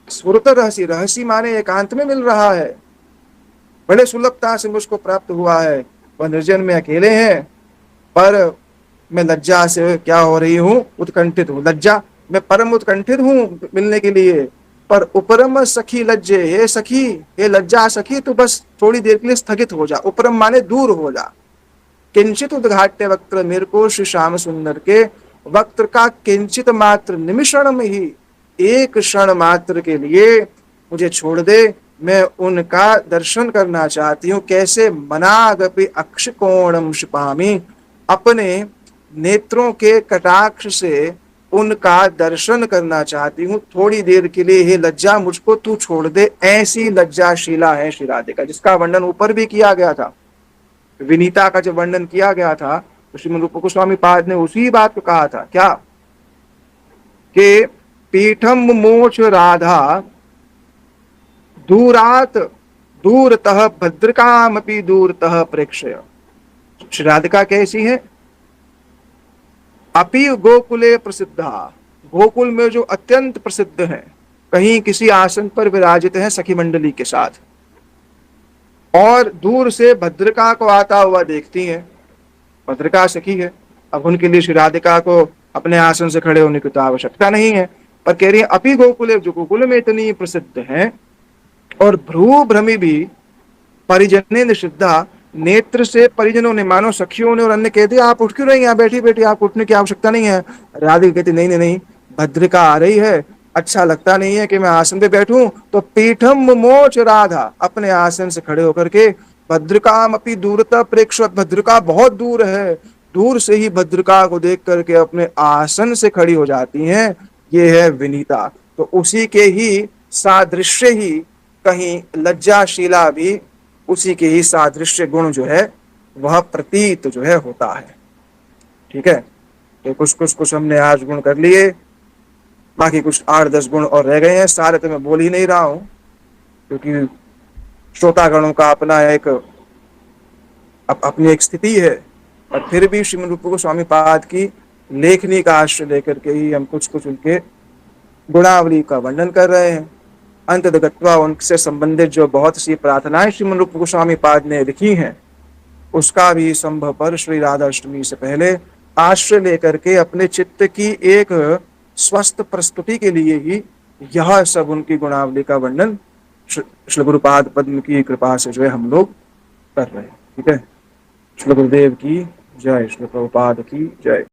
स्फुरत रहसी, रहसी माने एकांत में मिल रहा है, बड़े सुलभता से मुझको प्राप्त हुआ है। वह निर्जन में अकेले हैं, पर मैं लज्जा से क्या हो रही हूँ? उत्कंठित हूँ। लज्जा, मैं परम उत्कंठित हूँ मिलने के लिए। पर उपरम सखी लज्जे, हे सखी, हे लज्जा सखी, तो बस थोड़ी देर के लिए स्थगित हो जा। उपरम माने दूर हो जा। किंचित उद्घाट्य वक्त्र, मेरे को श्री श्याम सुंदर के वक्त्र का किंचित मात्र निमिषण में ही, एक क्षण मात्र के लिए मुझे छोड़ दे, मैं उनका दर्शन करना चाहती हूँ। कैसे? मनागपि अक्षकोणम शिपामी, अपने नेत्रों के कटाक्ष से उनका दर्शन करना चाहती हूँ थोड़ी देर के लिए। हे लज्जा, मुझको तू छोड़ दे। ऐसी लज्जाशीला है श्री राधिका, जिसका वर्णन ऊपर भी किया गया था। विनीता का जब वर्णन किया गया था, तो श्रीमद रूप गोस्वामी पाद ने उसी बात को कहा था। क्या? कि पीठम मोक्ष राधा दूरात दूरतः भद्रकामपि दूरतः प्रेक्षय। श्री राधिका कैसी है? अपि गोकुले प्रसिद्धा, गोकुल में जो अत्यंत प्रसिद्ध है, कहीं किसी आसन पर विराजित है सखी मंडली के साथ, और दूर से भद्रका को आता हुआ देखती हैं। भद्रका सखी है। अब उनके लिए श्री राधिका को अपने आसन से खड़े होने की तो आवश्यकता नहीं है। पर कह रही है अपि गोकुले, जो गोकुल में इतनी प्रसिद्ध है, और भ्रू भ्रमि भी परिजने निषिद्धा, नेत्र से परिजनों ने, मानो सखियों ने और अन्य कहते आप उठ क्यों रही हैं, यहाँ बैठी बैठी, आपको उठने की आवश्यकता नहीं है। राधिका कहती नहीं नहीं नहीं, भद्रिका आ रही है, अच्छा लगता नहीं है कि मैं आसन पे बैठूं, तो पीठम मुमोच राधा, अपने आसन से खड़े होकर के भद्रिकाम अपनी दूरता प्रेक्ष, भद्रिका बहुत दूर है, दूर से ही भद्रिका को देख करके अपने आसन से खड़ी हो जाती हैं। ये है विनीता। तो उसी के ही सादृश्य ही कहीं लज्जाशीला भी उसी के ही सादृश्य गुण जो है वह प्रतीत जो है होता है। ठीक है, तो कुछ हमने आज गुण कर लिए, बाकी कुछ 8-10 गुण और रह गए हैं। सारे तो मैं बोल ही नहीं रहा हूं, क्योंकि श्रोतागणों का अपना एक अपनी एक स्थिति है। और फिर भी श्रीमद् रूप गोस्वामी पाद की लेखनी का आश्रय लेकर के ही हम कुछ कुछ उनके गुणावली का वर्णन कर रहे हैं। अंततः उनसे संबंधित जो बहुत सी प्रार्थनाएं श्रीमद् रूप गोस्वामी पाद ने लिखी हैं, उसका भी संभव पर श्री राधा अष्टमी से पहले आश्रय लेकर के अपने चित्त की एक स्वस्थ प्रस्तुति के लिए ही यह सब उनकी गुणावली का वर्णन श्री गुरुपाद पद्म की कृपा से जो है हम लोग कर रहे हैं। ठीक है, श्री गुरुदेव की जय, श्री प्रभुपाद की जय।